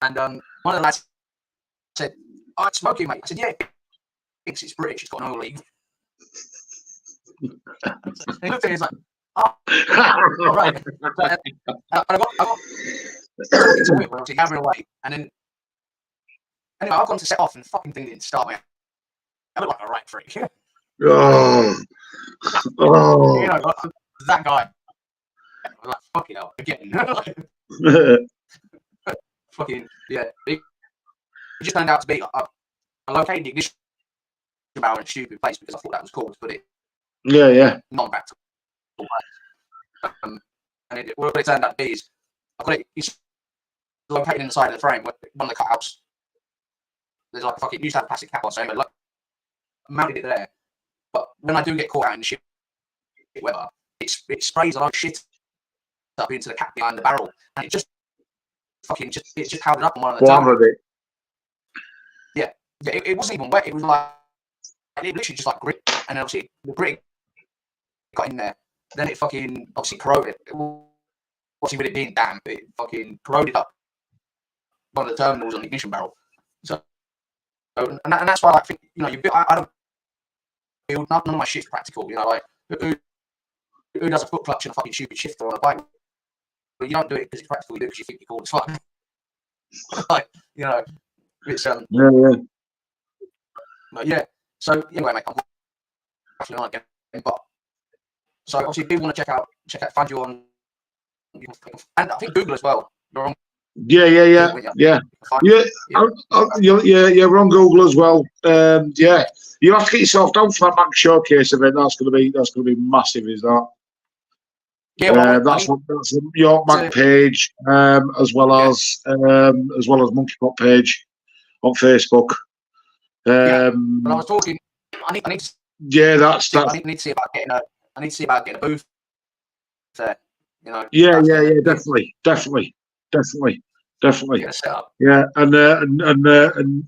And one of the lads said, "I'm smoking, mate." I said, "Yeah. It's British, it's got an oil leak." He looked at me, he's like, "Oh, right." I got into it, obviously hammering away, and then anyway, I've gone to set off and fucking thing didn't start. I look like a right freak. Oh. That guy. I was like, fucking hell, again. Fucking yeah. It just turned out to be I located the ignition barrel in a stupid place because I thought that was cool to put it. Yeah. Not back to and what it turned out to be is I've got it's located in the side of the frame where one of the cutouts. There's like fucking used to have a plastic cap on, so anyway, like mounted it there. But when I do get caught out in the shit weather, it sprays a lot of shit up into the cap behind the barrel, and it just held it up on one of the tires. Yeah, it wasn't even wet. It was like it literally just like grit, and then obviously the grit got in there. Then it fucking obviously corroded. Obviously with it being damp, it fucking corroded up one of the terminals on the ignition barrel. So and that's why I think I don't feel none of my shit's practical. Like who does a foot clutch and a fucking stupid shifter on a bike? But you don't do it because it's practical. You do it because you think you're cool as fuck. Like, you know, it's But yeah. So anyway, mate, I'm actually not getting. But so obviously, people want to check out, find you on, and I think Google as well. You're on. Yeah. We're on Google as well. Yeah, you have to get yourself down for that Mag Showcase event. That's going to be massive. Is that? Yeah, well, that's the York Mag page, as well as Monkey Pop page on Facebook. But I was talking. I need to. Yeah, that's. I need to see about getting a. I need to see about getting a booth there. You know. Yeah, definitely. Yeah, and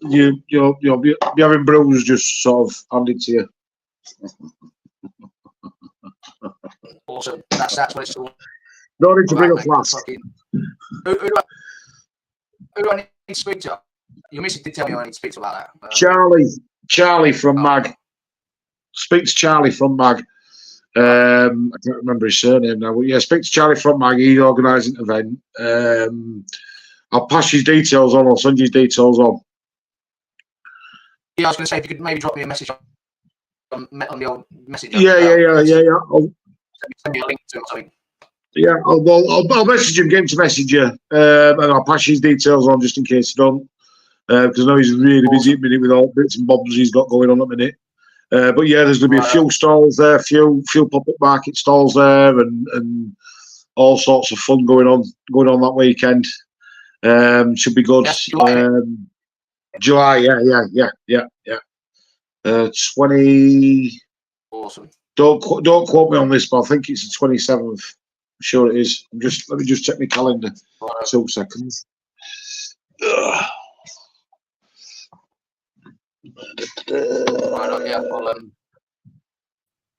you'll be having brews just sort of handed to you. Awesome. That's what it's all. No need to bring a flask. Who do I need to speak to? Your missus did tell me I need to speak to about that. Charlie from Mag. Speak to Charlie from Mag. I can't remember his surname now, but yeah, speak to Charlie from Mag. He's organising an event. I'll pass his details on. I'll send you his details on. Yeah, I was going to say if you could maybe drop me a message on the old message. Yeah. Send me a link to it or something. Yeah, I'll message him, get him to message you, and I'll pass his details on just in case you don't, because I know he's really busy at the minute with all bits and bobs he's got going on at the minute. But yeah, there's going to be a few stalls there, few pop-up market stalls there, and all sorts of fun going on that weekend. Should be good. July, yeah. 20. Awesome. Don't quote me on this, but I think it's the 27th. I'm sure it is. Let me just check my calendar. 2 seconds.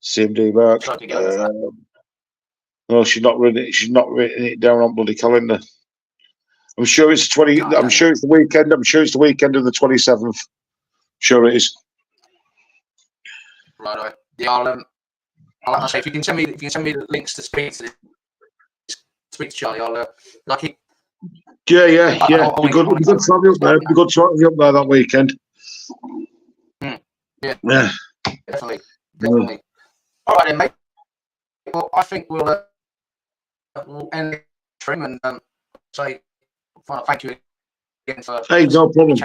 CMD Mark. No, she's not written it down on bloody calendar. I'm sure it's 20. I'm sure it's the weekend. I'm sure it's the weekend of the 27th. Sure it is. Right. Yeah, I'll say if you can send me the links to speak to Charlie, I'll like. Yeah. Be good to have you up there. Be good to have you up there that weekend. Yeah. Definitely. All right then, mate. Well, I think we'll end the stream and say thank you again for. Hey, no problem.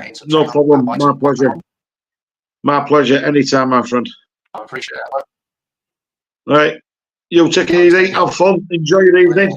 My pleasure. Anytime, my friend. I appreciate that. Right. You take it easy. Have fun. Enjoy your evening.